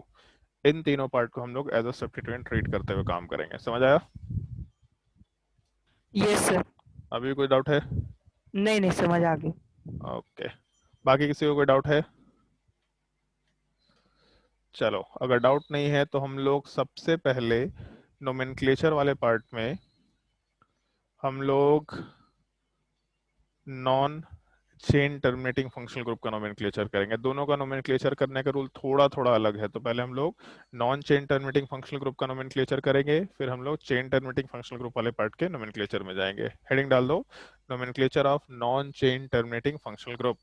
इन तीनों पार्ट को हम लोग एज अ सब्स्टिट्यूएंट ट्रीट करते हुए काम करेंगे। समझ आया? Yes sir. अभी कोई डाउट है? नहीं नहीं, समझ आ गई। ओके। बाकी किसी को कोई डाउट है? चलो, अगर डाउट नहीं है तो हम लोग सबसे पहले नोमेनक्लेचर वाले पार्ट में हम लोग non chain terminating functional group का नोमेनक्लेचर करेंगे। दोनों का नोमेनक्लेचर करने का रूल थोड़ा थोड़ा अलग है। तो पहले हम लोग non chain terminating functional group का नोमेनक्लेचर करेंगे, फिर हम लोग चेन टर्मिनेटिंग फंक्शनल ग्रुप वाले पार्ट के नोमेनक्लेचर में जाएंगे। हेडिंग डाल दो, nomenclature of non chain terminating functional group.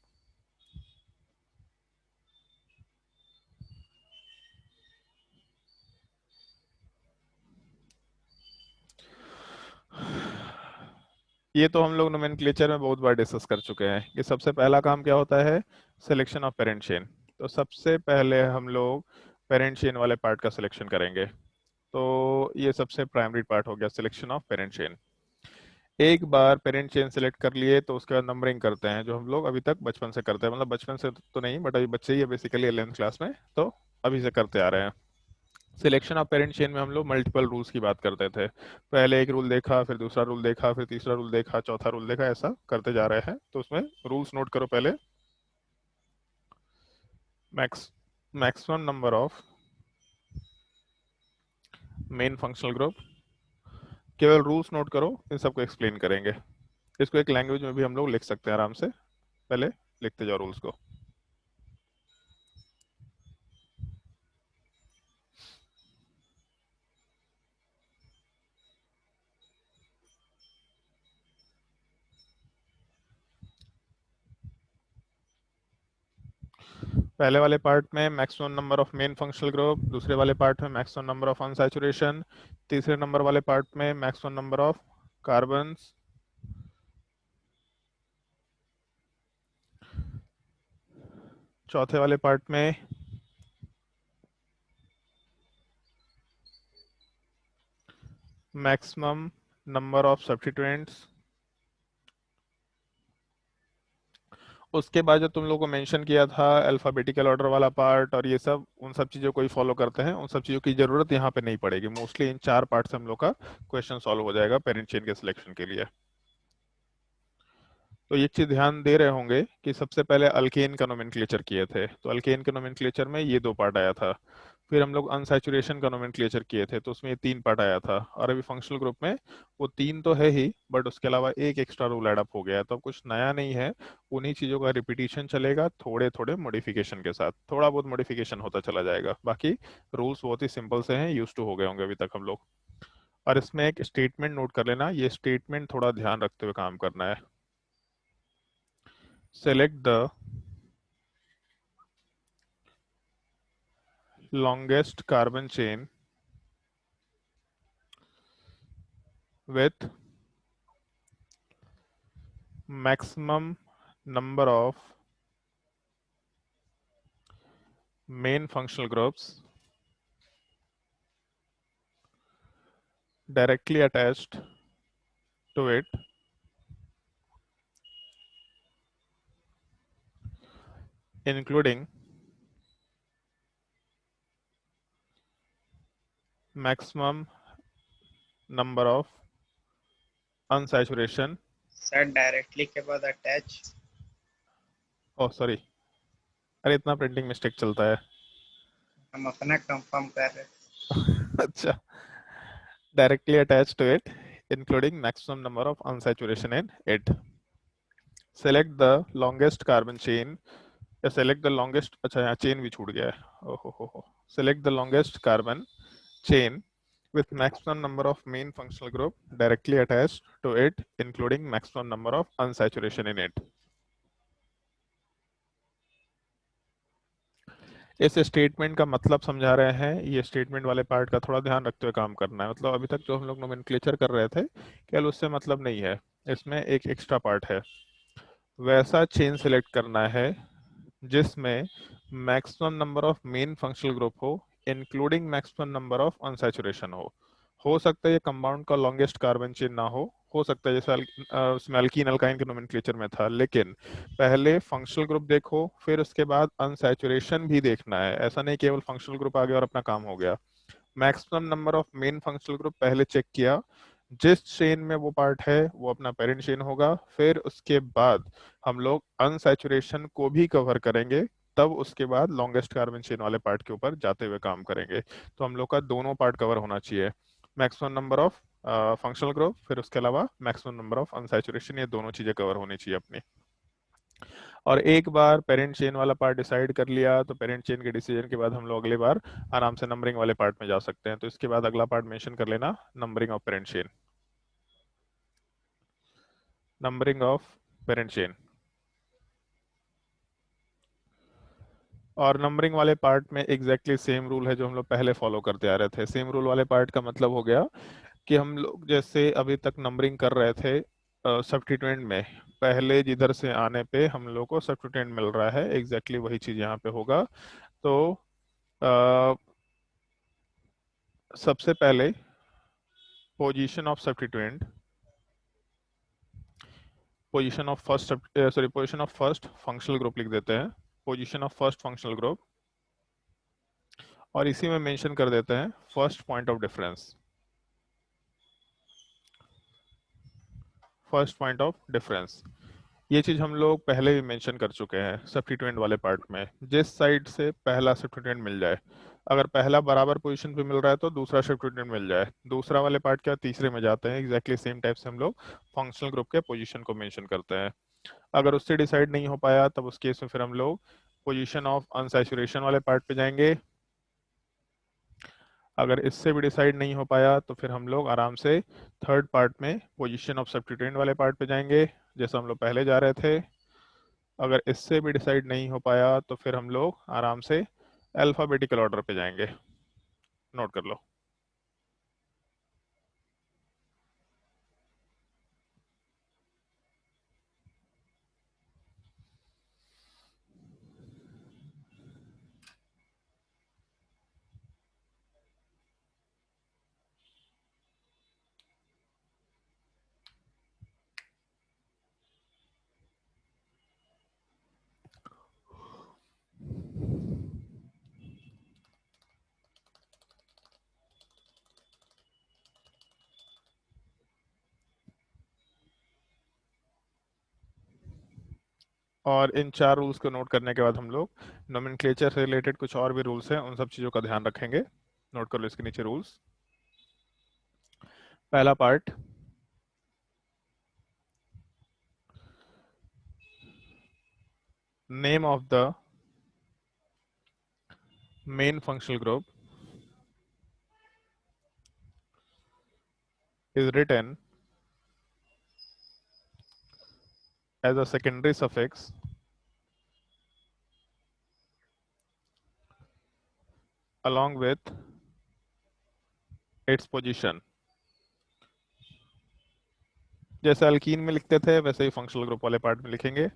ये तो हम लोग नोमेनक्लेचर में बहुत बार डिस्कस कर चुके हैं कि सबसे पहला काम क्या होता है, सिलेक्शन ऑफ पेरेंट चेन। तो सबसे पहले हम लोग पेरेंट चेन वाले पार्ट का सिलेक्शन करेंगे। तो ये सबसे प्राइमरी पार्ट हो गया, सिलेक्शन ऑफ पेरेंट चेन। एक बार पेरेंट चेन सेलेक्ट कर लिए तो उसके बाद नंबरिंग करते हैं, जो हम लोग अभी तक बचपन से करते हैं। मतलब बचपन से तो नहीं, बट अभी बच्चे ही है बेसिकली 11th क्लास में, तो अभी से करते आ रहे हैं। सिलेक्शन ऑफ पेरेंट चेन में हम लोग मल्टीपल रूल्स की बात करते थे। पहले एक रूल देखा, फिर दूसरा रूल देखा, फिर तीसरा रूल देखा, चौथा रूल देखा, ऐसा करते जा रहे हैं। तो उसमें रूल्स नोट करो पहले। Maximum number of main functional group. केवल रूल्स नोट करो, इन सबको एक्सप्लेन करेंगे। इसको एक लैंग्वेज में भी हम लोग लिख सकते हैं आराम से। पहले लिखते जाओ रूल्स को। पहले वाले पार्ट में maximum number of main functional group, दूसरे वाले पार्ट में मैक्सिमम नंबर ऑफ अनसैचुरेशन, तीसरे नंबर वाले पार्ट में मैक्सिमम नंबर ऑफ कार्बन्स, चौथे वाले पार्ट में मैक्सिमम नंबर ऑफ सब्स्टिट्यूएंट्स। उसके बाद जो तुम लोगों को मेंशन किया था अल्फाबेटिकल ऑर्डर वाला पार्ट और ये सब, उन सब चीज़ों को ही फॉलो करते हैं। उन सब चीज़ों की जरूरत यहाँ पे नहीं पड़ेगी। मोस्टली इन 4 पार्ट से हम लोग का क्वेश्चन सॉल्व हो जाएगा पेरेंट चेन के सिलेक्शन के लिए। तो ये चीज ध्यान दे रहे होंगे कि सबसे पहले अल्केन का नोमेनक्लेचर किए थे, तो अल्केन के नोमेनक्लेचर में ये 2 पार्ट आया था। फिर हम लोग अनसैचुरेशन का नोमेनक्लेचर किए थे, तो उसमें ये 3 पार्ट आया था। और अभी फंक्शनल ग्रुप में वो 3 तो है ही, बट उसके अलावा एक एक्स्ट्रा रूल एड अप हो गया है। तो अब कुछ नया नहीं है, उन्हीं चीज़ों का रिपीटिशन चलेगा, थोड़े थोड़े मॉडिफिकेशन के साथ। थोड़ा बहुत मॉडिफिकेशन होता चला जाएगा, बाकी रूल्स बहुत ही सिंपल से हैं, यूज टू हो गए होंगे अभी तक हम लोग। और इसमें एक स्टेटमेंट नोट कर लेना, ये स्टेटमेंट थोड़ा ध्यान रखते हुए काम करना है। Select the longest carbon chain with maximum number of main functional groups directly attached to it, including maximum number of unsaturation। Sir directly के बाद अटैच। ओह सॉरी, अरे इतना प्रिंटिंग मिस्टेक चलता है। हम अपना कंफर्म कर रहे हैं। अच्छा, directly attached to it, including maximum number of unsaturation in it। Select the longest carbon chain, या select the longest, अच्छा यहाँ chain भी छूट गया है। ओहो हो। Select the longest carbon chain with maximum number of main functional group directly attached to it, including maximum number of unsaturation in it. इस स्टेटमेंट का मतलब समझा रहे हैं, ये स्टेटमेंट वाले पार्ट का थोड़ा ध्यान रखते हुए काम करना है। मतलब अभी तक जो हम लोग नोमेनक्लेचर कर रहे थे केवल उससे मतलब नहीं है, इसमें एक एक्स्ट्रा पार्ट है। वैसा चेन सेलेक्ट करना है जिसमें maximum number of main functional group हो, including maximum number of unsaturation हो सकता है ये कंपाउंड का लॉन्गेस्ट कार्बन चेन ना हो सकता है जैसे उसमें अल्कीन अल्काइन के नोमेनक्लेचर में था, लेकिन पहले फंक्शनल ग्रुप देखो फिर उसके बाद अनसैचुरेशन भी देखना है। ऐसा नहीं केवल फंक्शनल ग्रुप आ गया और अपना काम हो गया। Maximum number of main functional group पहले चेक किया, जिस चेन में वो पार्ट है वो अपना पेरेंट चेन होगा, फिर उसके बाद हम लोग अनसैचुरेशन को भी कवर करेंगे, तब उसके बाद लॉन्गेस्ट कार्बन चेन वाले पार्ट के ऊपर जाते हुए काम करेंगे। तो हम लोग का दोनों पार्ट कवर होना चाहिए, maximum number of functional group फिर उसके अलावा मैक्सिमम नंबर ऑफ अनसैचुरेशन, ये दोनों चीजें कवर होनी चाहिए अपनी। और एक बार पेरेंट चेन वाला पार्ट डिसाइड कर लिया तो पेरेंट चेन के डिसीजन के बाद हम लोग अगली बार आराम से नंबरिंग वाले पार्ट में जा सकते हैं। तो इसके बाद अगला पार्ट मेंशन कर लेना, numbering of parent chain. Numbering of parent chain और नंबरिंग वाले पार्ट में एग्जैक्टली सेम रूल है जो हम लोग पहले फॉलो करते आ रहे थे। सेम रूल वाले पार्ट का मतलब हो गया कि हम लोग जैसे अभी तक नंबरिंग कर रहे थे सब्स्टिट्यूएंट में, पहले जिधर से आने पे हम लोग को सब्स्टिट्यूएंट मिल रहा है, एग्जैक्टली वही चीज यहाँ पे होगा। तो अ, सबसे पहले position of substituent, position of first functional group लिख देते हैं, position of first functional group, और इसी में मेंशन कर देते हैं first point of difference. First point of difference ये चीज हम लोग पहले भी मेंशन कर चुके हैं सब्स्टिट्यूएंट वाले पार्ट में। जिस साइड से पहला सब्स्टिट्यूएंट मिल जाए, अगर पहला बराबर पोजीशन पे मिल रहा है तो दूसरा सब्स्टिट्यूएंट मिल जाए, दूसरा वाले पार्ट क्या तीसरे में जाते हैं। एग्जैक्टली सेम टाइप से हम लोग फंक्शनल ग्रुप के पोजीशन को मेंशन करते हैं। अगर उससे डिसाइड नहीं हो पाया तब उस केस में फिर हम लोग पोजीशन ऑफ अनसैचुरेशन वाले पार्ट पे जाएंगे। अगर इससे भी डिसाइड नहीं हो पाया तो फिर हम लोग आराम से थर्ड पार्ट में पोजीशन ऑफ सब्स्टिट्यूएंट वाले पार्ट पे जाएंगे जैसा हम लोग पहले जा रहे थे। अगर इससे भी डिसाइड नहीं हो पाया तो फिर हम लोग आराम से अल्फाबेटिकल ऑर्डर पे जाएंगे। नोट कर लो। और इन चार रूल्स को नोट करने के बाद हम लोग नोमेनक्लेचर से रिलेटेड कुछ और भी रूल्स हैं, उन सब चीज़ों का ध्यान रखेंगे। नोट कर लो इसके नीचे रूल्स। पहला part, name of the main functional group is written as a secondary suffix along with its position। जैसे अल्कीन में लिखते थे वैसे ही फंक्शनल ग्रुप वाले पार्ट में लिखेंगे।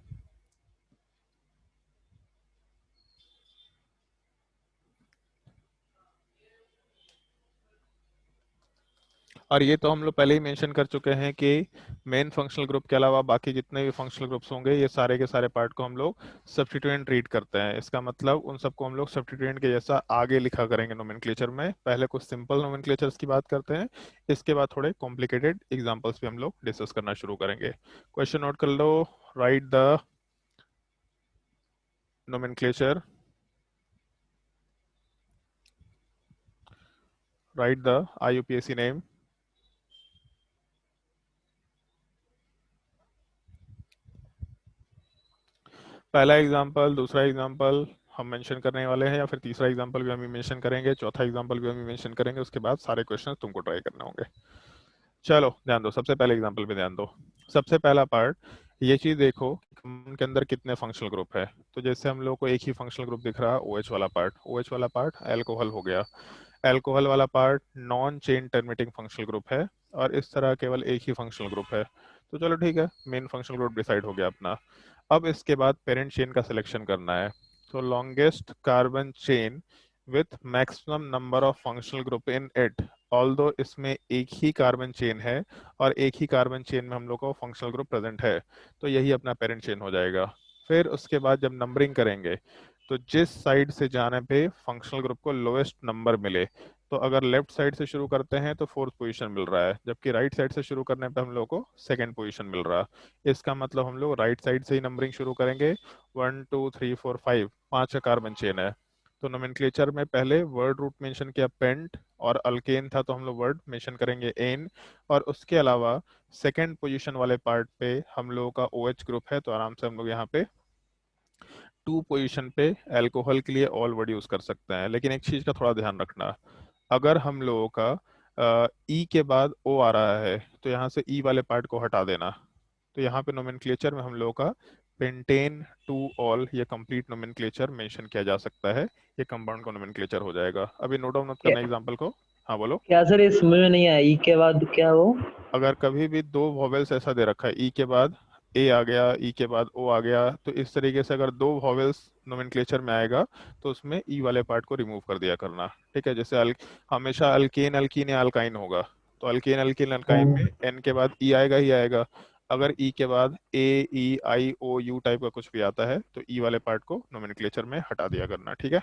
और ये तो हम लोग पहले ही मेंशन कर चुके हैं कि मेन फंक्शनल ग्रुप के अलावा बाकी जितने भी फंक्शनल ग्रुप्स होंगे ये सारे के सारे पार्ट को हम लोग सब्स्टिट्यूएंट ट्रीट करते हैं। इसका मतलब उन सबको हम लोग सब्स्टिट्यूएंट के जैसा आगे लिखा करेंगे नोमेनक्लेचर में। पहले कुछ सिंपल नोमेनक्लेचर्स की बात करते हैं, इसके बाद थोड़े कॉम्प्लिकेटेड एग्जाम्पल्स भी हम लोग डिस्कस करना शुरू करेंगे। क्वेश्चन नोट कर लो। Write the nomenclature, write the IUPAC name, पहला एग्जांपल, दूसरा एग्जांपल हम मेंशन करने वाले हैं, या फिर तीसरा एग्जांपल भी हम ही मेंशन करेंगे, चौथा एग्जांपल भी हम ही मेंशन करेंगे, उसके बाद सारे क्वेश्चंस तुमको ट्राई करने होंगे। चलो ध्यान दो, सबसे पहले एग्जांपल पे ध्यान दो। सबसे पहला पार्ट, ये चीज देखो कंपाउंड के अंदर कितने फंक्शनल ग्रुप है। तो जैसे हम लोग को एक ही फंक्शनल ग्रुप दिख रहा है, OH वाला पार्ट, OH वाला पार्ट अल्कोहल हो गया। अल्कोहल वाला part non chain terminating functional group है, और इस तरह केवल एक ही फंक्शनल ग्रुप है। तो चलो ठीक है, मेन फंक्शनल ग्रुप डिसाइड हो गया अपना। अब इसके बाद पेरेंट चेन का सिलेक्शन करना है। तो longest carbon chain with maximum number of functional group in it, although इसमें एक ही कार्बन चेन है और एक ही कार्बन चेन में हम लोग को फंक्शनल ग्रुप प्रेजेंट है, तो यही अपना पेरेंट चेन हो जाएगा। फिर उसके बाद जब नंबरिंग करेंगे, तो जिस साइड से जाने पे फंक्शनल ग्रुप को लोएस्ट नंबर मिले, तो अगर लेफ्ट साइड से शुरू करते हैं तो फोर्थ पोजीशन मिल रहा है, जबकि राइट साइड से शुरू करने पे हम लोग को सेकंड पोजीशन मिल रहा है। इसका मतलब हम लोग राइट साइड से ही नंबरिंग शुरू करेंगे। 1 2 3 4 5, 5 का कार्बन चेन है, तो नोमेनक्लेचर में पहले वर्ड रूट मेंशन किया पेंट, और अल्केन था तो हम लोग वर्ड मेंशन करेंगे एन। और उसके अलावा सेकंड पोजीशन वाले पार्ट पे हम लोगों का OH ग्रुप है, तो आराम से हम लोग यहाँ पे 2 पोजीशन पे अल्कोहल के लिए ऑल वर्ड यूज कर सकते हैं। लेकिन एक चीज का थोड़ा ध्यान रखना, अगर हम लोगों का ई के बाद ओ आ रहा है, तो यहाँ से ई वाले पार्ट को हटा देना। तो यहाँ पे नोमेनक्लेचर में हम लोगों का पेंटेन टू ऑल, ये कंप्लीट नोमेनक्लेचर मेंशन किया जा सकता है, ये कंपाउंड का नोमेनक्लेचर हो जाएगा। अभी नोट डाउन मत करना एग्जांपल को। हाँ बोलो। क्या सर, ये समझ में नहीं आया, ई के बाद क्या वो? अगर कभी भी दो वॉवेल्स ऐसा दे रखा है, ई के बाद ए आ गया, ई के बाद ओ आ गया, तो इस तरीके से अगर दो वॉवेल्स नोमेनक्लेचर में आएगा, तो उसमें ई वाले पार्ट को रिमूव कर दिया करना। ठीक है, जैसे हमेशा अल्केन अल्कीन या अल्काइन होगा, तो अल्केन अल्कीन अल्काइन में एन के बाद ई आएगा ही आएगा। अगर ई के बाद ए ई आई ओ यू टाइप का कुछ भी आता है, तो ई वाले पार्ट को नोमेनक्लेचर में हटा दिया करना। ठीक है,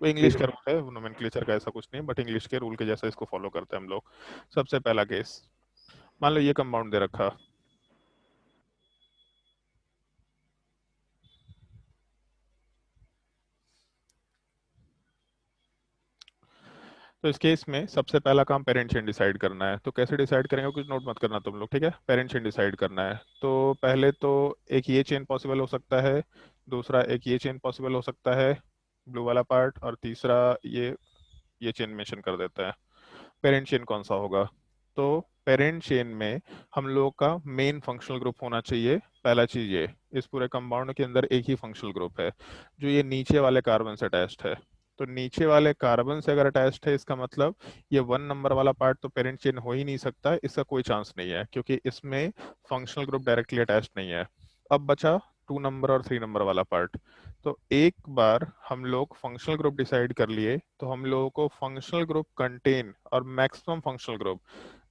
वो इंग्लिश का रूल है, नोमेनक्लेचर का ऐसा कुछ नहीं, बट इंग्लिश के रूल के जैसा इसको फॉलो करते हैं हम लोग। सबसे पहला केस, मान लो ये कंपाउंड दे रखा, तो इस केस में सबसे पहला काम पेरेंट चेन डिसाइड करना है। तो कैसे डिसाइड करेंगे कुछ नोट मत करना तुम लोग, ठीक है। पेरेंट चेन डिसाइड करना है, तो पहले तो एक ये चेन पॉसिबल हो सकता है, दूसरा एक ये चेन पॉसिबल हो सकता है, ब्लू वाला पार्ट, और तीसरा ये चेन मेंशन कर देता है। पेरेंट चेन कौन सा होगा? तो पेरेंट चेन में हम लोग का मेन फंक्शनल ग्रुप होना चाहिए। पहला चीज ये, इस पूरे कंपाउंड के अंदर एक ही फंक्शनल ग्रुप है जो ये नीचे वाले कार्बन से अटैच्ड है। तो नीचे वाले कार्बन से अगर अटैच्ड है, इसका मतलब ये 1 नंबर वाला पार्ट तो पेरेंट चेन हो ही नहीं सकता, इसका कोई चांस नहीं है, क्योंकि इसमें फंक्शनल ग्रुप डायरेक्टली अटैच्ड नहीं है। अब बचा 2 नंबर और 3 नंबर वाला पार्ट। तो एक बार हम लोग फंक्शनल ग्रुप डिसाइड कर लिए, तो हम लोगों को फंक्शनल ग्रुप कंटेन और मैक्सिमम फंक्शनल ग्रुप,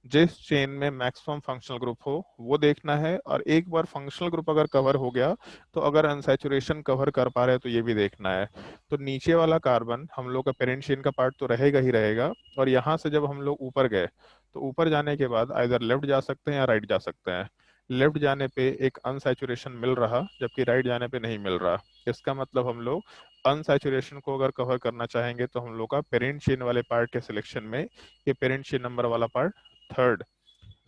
जिस चेन में मैक्सिमम फंक्शनल ग्रुप हो वो देखना है। और एक बार फंक्शनल ग्रुप अगर कवर हो गया, तो अगर अनसैचुरेशन कवर कर पा रहे हैं तो ये भी देखना है। तो नीचे वाला कार्बन हम लोग का पेरेंट चेन का पार्ट तो रहेगा ही रहेगा, और यहाँ से जब हम लोग ऊपर गए, तो ऊपर जाने के बाद आइदर लेफ्ट जा सकते हैं या राइट जा सकते हैं। लेफ्ट जाने पे एक अनसैचुरेशन मिल रहा, जबकि राइट जाने पे नहीं मिल रहा। इसका मतलब हम लोग अनसैचुरेशन को अगर कवर करना चाहेंगे, तो हम लोग का पेरेंट चेन वाले पार्ट के सिलेक्शन में ये पेरेंट चेन नंबर वाला पार्ट थर्ड,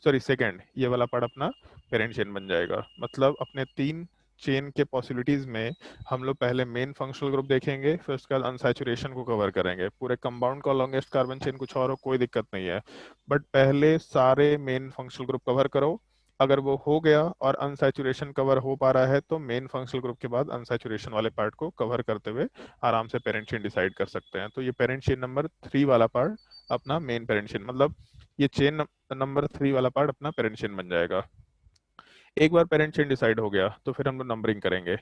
सॉरी सेकंड, ये वाला पार्ट अपना पेरेंट चेन बन जाएगा। मतलब अपने 3 चेन के पॉसिबिलिटीज में हम लोग पहले मेन फंक्शनल ग्रुप देखेंगे, फिर उसके बाद अनसैचुरेशन को कवर करेंगे। पूरे कंपाउंड का लॉन्गेस्ट कार्बन चेन कुछ और हो, कोई दिक्कत नहीं है, बट पहले सारे मेन फंक्शनल ग्रुप कवर करो। अगर वो हो गया और अनसैचुरेशन कवर हो पा रहा है, तो मेन फंक्शनल ग्रुप के बाद अनसैचुरेशन वाले पार्ट को कवर करते हुए आराम से पेरेंट चेन डिसाइड कर सकते हैं। तो ये पेरेंट चेन नंबर 3 वाला पार्ट अपना मेन पेरेंट चेन, मतलब ये चेन नंबर 3 वाला पार्ट अपना पेरेंट चेन बन जाएगा। एक बार पेरेंट चेन डिसाइड हो गया, तो फिर हम लोग नंबरिंग करेंगे।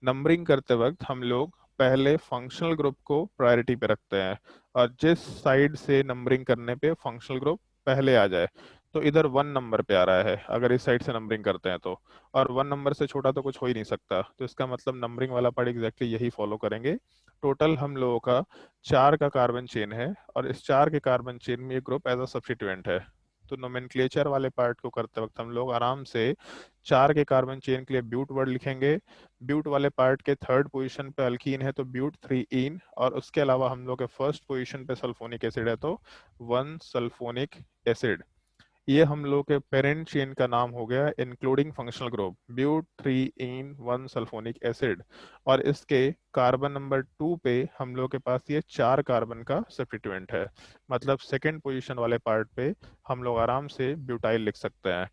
नंबरिंग करते वक्त हम लोग पहले फंक्शनल ग्रुप को प्रायोरिटी पे रखते हैं, और जिस साइड से नंबरिंग करने पे फंक्शनल ग्रुप पहले आ जाए, तो इधर 1 नंबर पे आ रहा है अगर इस साइड से नंबरिंग करते हैं तो, और 1 नंबर से छोटा तो कुछ हो ही नहीं सकता। तो इसका मतलब नंबरिंग वाला पार्ट एग्जैक्टली यही फॉलो करेंगे। टोटल हम लोगों का 4 का कार्बन चेन है, और इस 4 के कार्बन चेन में ये ग्रुप एज अ सब्स्टिट्यूएंट है। तो नोमेनक्लेचर वाले पार्ट को करते वक्त हम लोग आराम से 4 के कार्बन चेन के लिए ब्यूट वर्ड लिखेंगे। ब्यूट वाले पार्ट के थर्ड पोजीशन पे अल्कीन है, तो ब्यूट 3 इन, और उसके अलावा हम लोग के फर्स्ट पोजीशन पे सल्फोनिक एसिड है, तो 1 सल्फोनिक एसिड। ये हम लोग के पेरेंट चेन का नाम हो गया including functional group but 3 1 sulphonic acid. और इसके कार्बन नंबर 2 पे हम लोग के पास ये 4 कार्बन का सब्स्टिट्यूएंट है। मतलब सेकेंड पोजीशन वाले पार्ट पे हम लोग आराम से ब्यूटाइल लिख सकते हैं।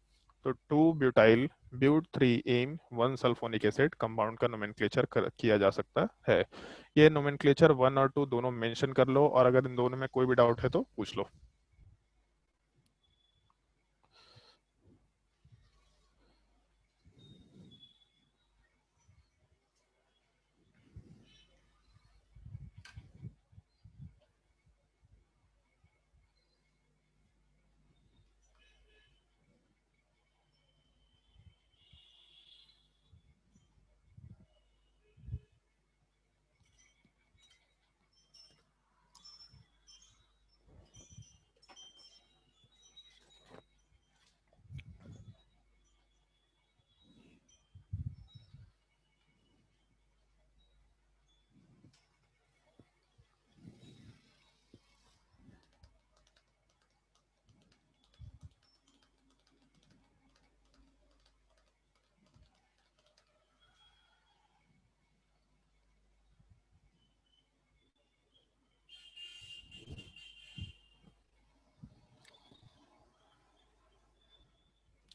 तो 2 butyl but 3 ene 1 sulphonic acid compound का नोमेनक्लेचर किया जा सकता है। ये नोमेनक्लेचर 1 और 2 दोनों मेंशन कर लो, और अगर इन दोनों में कोई भी डाउट है तो पूछ लो।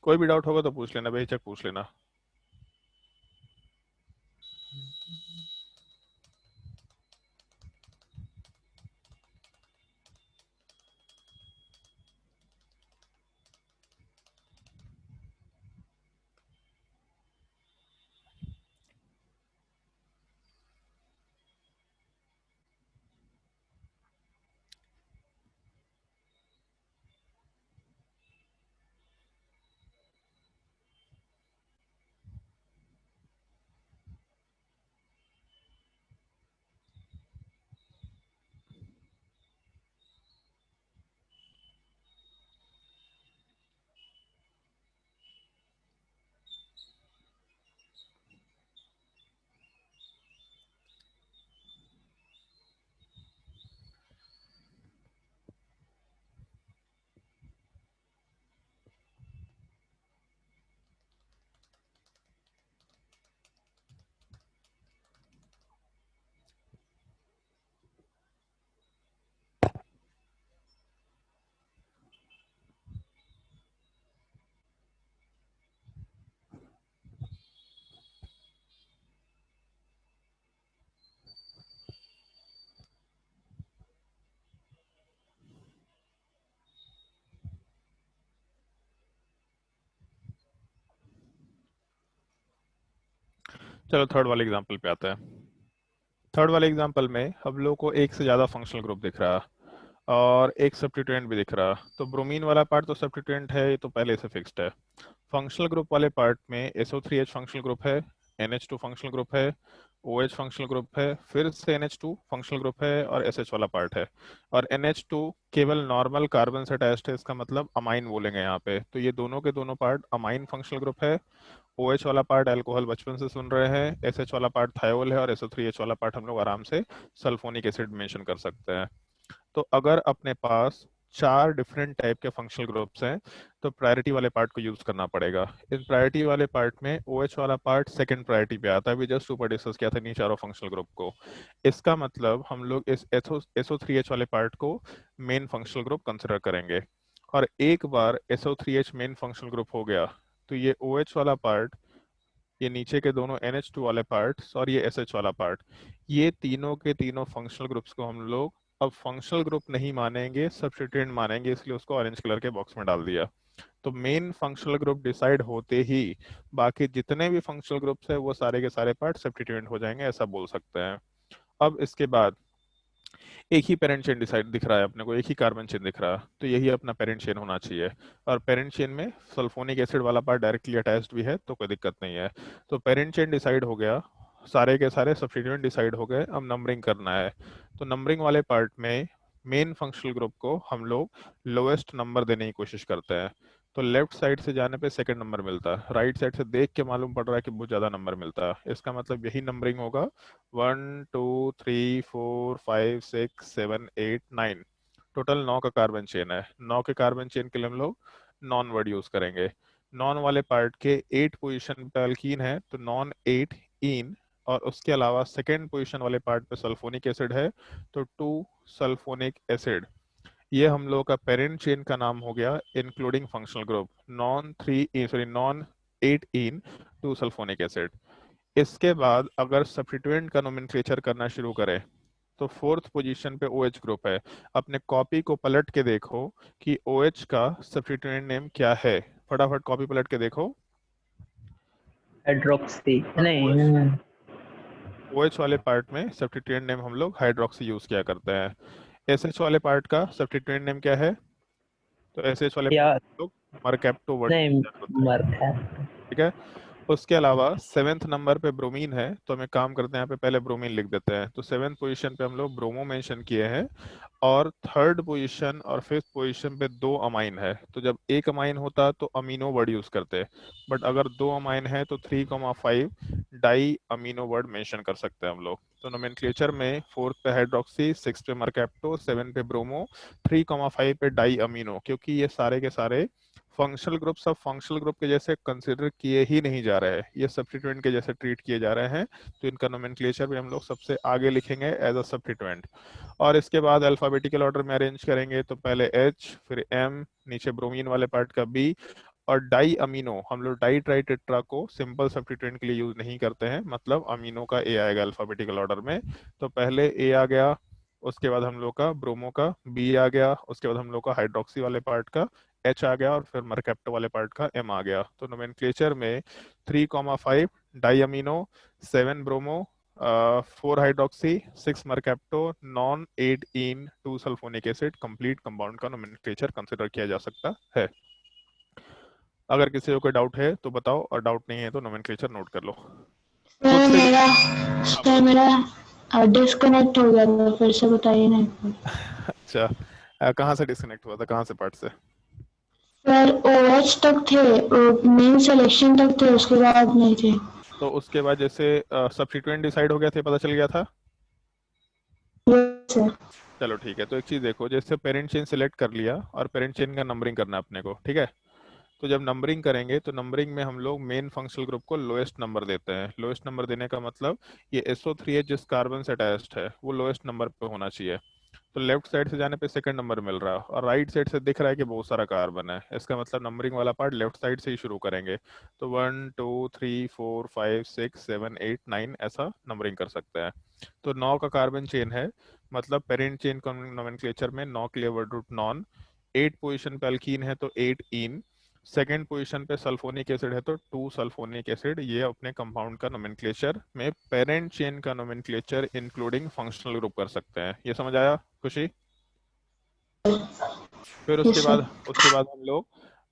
कोई भी डाउट होगा तो पूछ लेना, बेहिचक पूछ लेना। चलो थर्ड वाले एग्जांपल पे आते हैं। थर्ड वाले एग्जांपल में हम लोग को एक से ज़्यादा फंक्शनल ग्रुप दिख रहा और एक सब्स्टिट्यूएंट भी दिख रहा। तो ब्रोमीन वाला पार्ट तो सब्स्टिट्यूएंट है, ये तो पहले से फिक्स्ड है। फंक्शनल ग्रुप वाले पार्ट में SO3H फंक्शनल ग्रुप है, NH2 फंक्शनल ग्रुप है, OH फंक्शनल ग्रुप है, फिर से NH2 फंक्शनल ग्रुप है और SH वाला पार्ट है। और NH2 केवल नॉर्मल कार्बन से अटैच्ड है, इसका मतलब अमाइन बोलेंगे यहाँ पे। तो ये दोनों के दोनों पार्ट अमाइन फंक्शनल ग्रुप है। OH वाला पार्ट अल्कोहल बचपन से सुन रहे हैं, SH वाला पार्ट थायोल है और SO3H वाला पार्ट हम लोग आराम से सल्फोनिक एसिड मेंशन कर सकते हैं। तो अगर अपने पास 4 डिफरेंट टाइप के फंक्शनल ग्रुप्स हैं तो प्रायोरिटी वाले पार्ट को यूज करना पड़ेगा। इन प्रायोरिटी वाले पार्ट में OH वाला पार्ट सेकंड प्रायोरिटी पे आता है। अभी जस्ट ऊपर डिस्कस किया था इन चारों फंक्शनल ग्रुप को। इसका मतलब हम लोग इस SO3H वाले पार्ट को मेन फंक्शनल ग्रुप कंसिडर करेंगे। और एक बार SO3H मेन फंक्शनल ग्रुप हो गया तो ये OH वाला पार्ट, ये नीचे के दोनों NH2 वाले पार्ट्स और ये SH वाला पार्ट, ये तीनों के तीनों फंक्शनल ग्रुप्स को हम लोग अब फंक्शनल ग्रुप नहीं मानेंगे, सब्स्टिट्यूएंट मानेंगे, इसलिए उसको ऑरेंज कलर के बॉक्स में डाल दिया। तो मेन फंक्शनल ग्रुप डिसाइड होते ही बाकी जितने भी फंक्शनल ग्रुप्स है वो सारे के सारे पार्ट सब्स्टिट्यूएंट हो जाएंगे, ऐसा बोल सकते हैं। अब इसके बाद एक ही पेरेंट चेन डिसाइड दिख रहा है अपने को, एक ही कार्बन चेन दिख रहा है, तो यही अपना पेरेंट चेन होना चाहिए। और पेरेंट चेन में सल्फोनिक एसिड वाला पार्ट डायरेक्टली अटैच्ड भी है तो कोई दिक्कत नहीं है। तो पेरेंट चेन डिसाइड हो गया, सारे के सारे सब्स्टिट्यूएंट डिसाइड हो गए। अब नंबरिंग करना है। तो नंबरिंग वाले पार्ट में मेन फंक्शनल ग्रुप को हम लोग लोएस्ट नंबर देने की कोशिश करते हैं। तो लेफ्ट साइड से जाने पे सेकंड नंबर मिलता है, राइट साइड से देख के मालूम पड़ रहा है कि बहुत ज्यादा नंबर मिलता है। इसका मतलब यही नंबरिंग होगा 1 2 3 4 5 6 7 8 9। टोटल 9 का कार्बन चेन है। 9 के कार्बन चेन के लिए हम लोग नॉन वर्ड यूज करेंगे। नॉन वाले पार्ट के 8 पोजीशन पे अल्कीन है तो नॉन 8 इन, और उसके अलावा सेकेंड पोजीशन वाले पार्ट पे सल्फोनिक एसिड है तो 2 सल्फोनिक एसिड। ये हम लोग का पेरेंट चेन का नाम हो गया इंक्लूडिंग फंक्शनल ग्रुप, नॉन 8 इन 2 सल्फोनिक एसिड। इसके बाद अगर सब्स्टिट्यूएंट का नोमेनक्लेचर करना शुरू करें तो फोर्थ पोजीशन पे OH ग्रुप है। अपने कॉपी को पलट के देखो कि OH का सब्स्टिट्यूएंट नेम क्या है, फटाफट कॉपी पलट के देखो। हाइड्रोक्सी हाँ, नहीं, OH वाले पार्ट में सब्स्टिट्यूएंट नेम हम लोग हाइड्रोक्सी यूज किया करते हैं। SH वाले पार्ट का सब्स्टिट्यूएंट नेम क्या है? तो SH वाले या पार्ट हम लोग मरकैप्टो वर्ड नहीं, यूज करते हैं, मर है। ठीक है। उसके अलावा 7th नंबर पे ब्रोमीन है तो हमें काम करते हैं, यहाँ पे पहले ब्रोमीन लिख देते हैं। तो 7th पोजीशन पे हम लोग ब्रोमो मेंशन किए हैं, और 3rd पोजीशन और 5th पोजीशन पे 2 अमाइन है। तो जब एक अमाइन होता तो अमीनो वर्ड यूज करते, बट अगर 2 अमाइन है तो 3,5 डाई अमीनो वर्ड मेंशन कर सकते हैं हम लोग। तो नोमेनक्लेचर में 4th पे हाइड्रोक्सी, 6th पे मरकैप्टो, 7 पे ब्रोमो, 3,5 पे डाई अमीनो, क्योंकि ये सारे के सारे फंक्शनल ग्रुप सब फंक्शनल ग्रुप के जैसे कंसिडर किए ही नहीं जा रहे हैं, ये सब्स्टिट्यूएंट के जैसे ट्रीट किए जा रहे हैं। तो इनका नोमेनक्लेचर भी हम लोग सबसे आगे लिखेंगे एज अ सब्स्टिट्यूएंट। और इसके बाद अल्फाबेटिकल ऑर्डर में अरेंज करेंगे तो पहले H, फिर M, नीचे ब्रोमीन वाले पार्ट का B, और डाई अमीनो हम लोग डाई ट्राई टेट्रा को सिंपल सब्स्टिट्यूएंट के लिए यूज नहीं करते हैं, मतलब अमीनो का A आएगा अल्फाबेटिकल ऑर्डर में। तो पहले A आ गया, उसके बाद हम लोग का ब्रोमो का B आ गया, उसके बाद हम लोग का हाइड्रोक्सी वाले पार्ट का H आ गया, और फिर मरकैप्टो वाले पार्ट का M आ गया। तो नोमेनक्लेचर में 3,5 di amino, 7 bromo, 4 hydroxy, 6 mercapto, non 8 इन 2 सल्फोनिक एसिड कंप्लीट कंपाउंड का नोमेनक्लेचर कंसिडर किया जा सकता है। अगर किसी को कोई डाउट है तो बताओ, और डाउट नहीं है तो नोमेनक्लेचर नोट कर लो। खुद सर से मेरा हाँ सर बोलो। मेरा डिस्कनेक्ट हो गया था, फिर से बताइए ना। अच्छा, कहाँ से डिस्कनेक्ट हुआ था, कहाँ से पार्ट से? सर OH तक थे, मेन सिलेक्शन तक थे, उसके बाद नहीं थे। तो उसके बाद जैसे सब्स्टिट्यूएंट डिसाइड हो गया थे, पता चल गया था। Yes sir. चलो ठीक है, तो एक चीज देखो, जैसे पेरेंट चेन सिलेक्ट कर लिया और पेरेंट चेन का नंबरिंग करना है अपने को, ठीक है। तो जब नंबरिंग करेंगे तो नंबरिंग में हम लोग मेन फंक्शनल ग्रुप को लोएस्ट नंबर देते हैं। लोएस्ट नंबर देने का मतलब ये SO3 है जिस कार्बन से अटैच्ड है वो लोएस्ट नंबर पे होना चाहिए। तो लेफ्ट साइड से जाने पे सेकंड नंबर मिल रहा है, और राइट साइड से दिख रहा है कि बहुत सारा कार्बन है, इसका मतलब नंबरिंग वाला पार्ट लेफ्ट साइड से ही शुरू करेंगे। तो 1 2 3 4 5 6 7 8 9 ऐसा नंबरिंग कर सकते हैं। तो 9 का कार्बन चेन है, मतलब पेरेंट चेन नोमेनक्लेचर में 9 के लिए वर्ड रूट नॉन। 8 पोजीशन पे अल्कीन है तो 8 इन, सेकेंड पोजीशन पे सल्फोनिक एसिड है तो 2 सल्फोनिक एसिड। ये अपने कंपाउंड का नोमेनक्लेचर में पेरेंट चेन का नोमेनक्लेचर इंक्लूडिंग फंक्शनल ग्रुप कर सकते हैं। ये समझ आया खुशी? फिर यस सर। उसके बाद हम लोग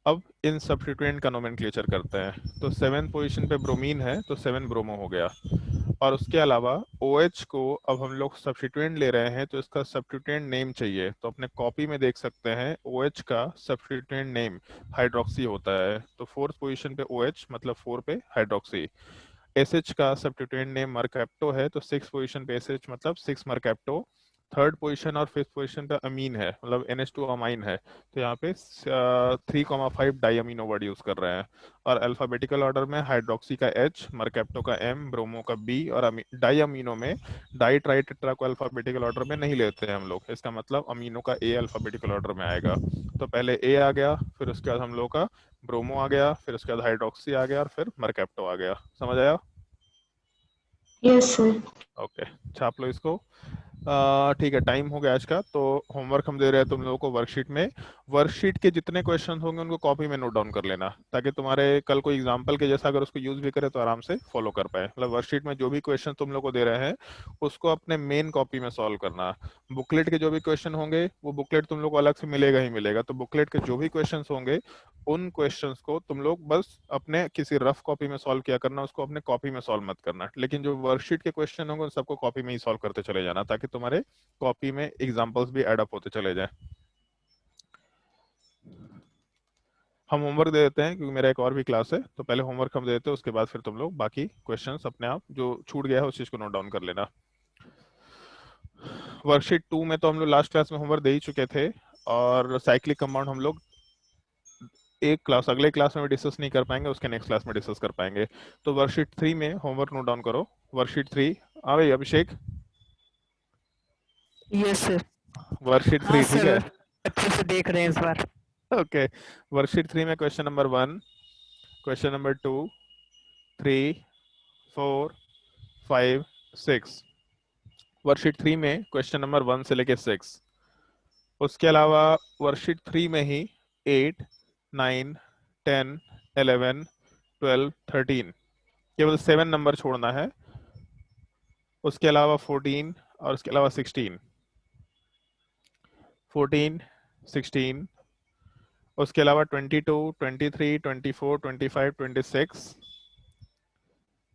अब इन सब्स्टिट्यूएंट का नोमेनक्लेचर करते हैं। तो 7th पोजीशन पे ब्रोमीन है तो 7 ब्रोमो हो गया, और उसके अलावा OH को अब हम लोग सब्स्टिट्यूएंट ले रहे हैं तो इसका सब्स्टिट्यूएंट नेम चाहिए। तो अपने कॉपी में देख सकते हैं OH का सब्स्टिट्यूएंट नेम हाइड्रोक्सी होता है। तो 4th पोजीशन पे OH मतलब 4 पे हाइड्रोक्सी। SH का सब्स्टिट्यूएंट नेम मरकैप्टो है तो 6 पोजीशन पे SH मतलब 6 मरकैप्टो। 3rd पोजीशन और 5th पोजीशन पे अमीन है मतलब NH2 अमाइन है, तो यहाँ पे 3,5 डाई अमीनो वर्ड यूज कर रहे हैं। और अल्फाबेटिकल ऑर्डर में हाइड्रोक्सी का H, मरकैप्टो का M, ब्रोमो का B, और डाई अमीनो में डाई ट्राई टेट्रा को अल्फाबेटिकल ऑर्डर में नहीं लेते हैं हम लोग, इसका मतलब अमीनो का A अल्फाबेटिकल ऑर्डर में आएगा। तो पहले A आ गया, फिर उसके बाद हम लोग का ब्रोमो आ गया, फिर उसके बाद हाइड्रोक्सी आ गया, और फिर मरकैप्टो आ गया। समझ आया? Yes sir. ओके, छाप लो इसको। ठीक है, टाइम हो गया आज का, तो होमवर्क हम दे रहे हैं तुम लोगों को वर्कशीट में। वर्कशीट के जितने क्वेश्चन होंगे उनको कॉपी में नोट डाउन कर लेना, ताकि तुम्हारे कल कोई एग्जांपल के जैसा अगर उसको यूज भी करे तो आराम से फॉलो कर पाए। मतलब वर्कशीट में जो भी क्वेश्चन तुम लोग को दे रहे हैं उसको अपने मेन कॉपी में सॉल्व करना। बुकलेट के जो भी क्वेश्चन होंगे वो बुकलेट तुम लोग को अलग से मिलेगा ही मिलेगा, तो बुकलेट के जो भी क्वेश्चन होंगे उन क्वेश्चंस को तुम लोग बस अपने किसी रफ कॉपी में सॉल्व किया करना, उसको अपने कॉपी में सॉल्व मत करना। लेकिन जो वर्कशीट के क्वेश्चन होंगे उन सबको कॉपी में ही सॉल्व करते चले जाना, ताकि तुम्हारे कॉपी में एग्जांपल्स भी ऐड अप होते चले जाएं। हम होमवर्क दे देते हैं क्योंकि मेरा एक और भी क्लास है, तो पहले होमवर्क हम दे देते हैं, उसके बाद फिर तुम लोग बाकी क्वेश्चंस अपने आप जो छूट गया है उस चीज को नोट डाउन कर लेना। वर्कशीट 2 में तो हम लोग लास्ट क्लास में होमवर्क दे ही चुके थे, और साइक्लिक कंपाउंड हम लोग एक क्लास अगले क्लास में भी डिस्कस नहीं कर पाएंगे, उसके नेक्स्ट क्लास में डिस्कस कर पाएंगे। तो वर्कशीट 3 में होमवर्क नोट डाउन करो। वर्कशीट 3 आ गई अभिषेक? Yes sir. वर्कशीट हाँ 3 ठीक सर, है। अच्छे से देख रहे हैं इस बार। ओके, वर्कशीट 3 में question number 1, question number 2, 3, 4, 5, 6। Worksheet 3 में क्वेश्चन नंबर 1 से लेके 6। उसके अलावा वर्कशीट 3 में ही 8, 9, 10, 11, 12, 13 केवल 7 नंबर छोड़ना है। उसके अलावा 14 और उसके अलावा 16, 14, 16, उसके अलावा 22, 23, 24, 25, 26,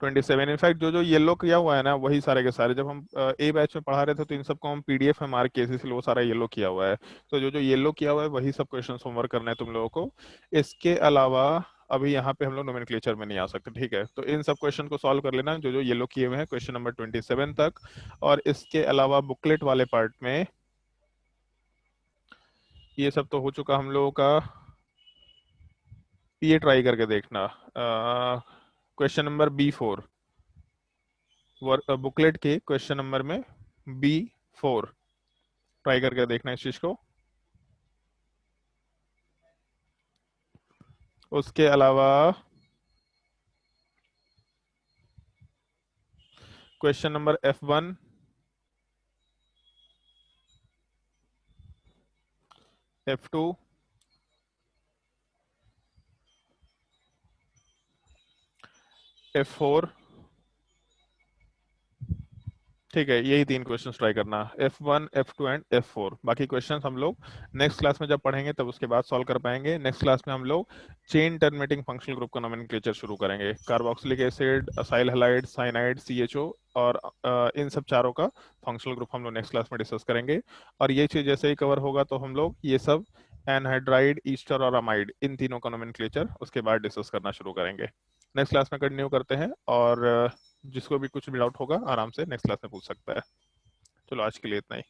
27। इनफैक्ट जो जो येलो किया हुआ है ना वही सारे के सारे, जब हम ए बैच में पढ़ा रहे थे तो इन सबको हम पीडीएफ में मार्क किए, इसलिए वो सारा येलो किया हुआ है। तो जो जो येलो किया हुआ है वही सब क्वेश्चन होमवर्क करना है तुम लोगों को। इसके अलावा अभी यहाँ पे हम लोग नोमेनक्लेचर में नहीं आ सकते, ठीक है? तो इन सब क्वेश्चन को सॉल्व कर लेना जो जो येलो किए हुए हैं क्वेश्चन नंबर 27 तक। और इसके अलावा बुकलेट वाले पार्ट में ये सब तो हो चुका हम लोगों का। ये ट्राई करके देखना क्वेश्चन नंबर B4, बुकलेट के क्वेश्चन नंबर में B4 ट्राई करके देखना इस चीज को। उसके अलावा question number F1, F2, F4, ठीक है? यही 3 क्वेश्चंस ट्राई करना, F1, F2 एंड F4। बाकी क्वेश्चंस हम लोग नेक्स्ट क्लास में जब पढ़ेंगे तब उसके बाद सॉल्व कर पाएंगे। नेक्स्ट क्लास में हम लोग चेन टर्मिनेटिंग फंक्शनल ग्रुप का नोमेनक्लेचर शुरू करेंगे। Carboxylic acid, acyl halide, cyanide, CHO और इन सब चारों का फंक्शनल ग्रुप हम लोग नेक्स्ट क्लास में डिस्कस करेंगे। और ये चीज जैसे ही कवर होगा तो हम लोग ये सब एनहाइड्राइड, ईस्टर और अमाइड इन तीनों का नोमेनक्लेचर उसके बाद डिस्कस करना शुरू करेंगे। नेक्स्ट क्लास में कंटिन्यू करते हैं, और जिसको भी कुछ भी डाउट होगा आराम से नेक्स्ट क्लास में पूछ सकता है। चलो आज के लिए इतना ही।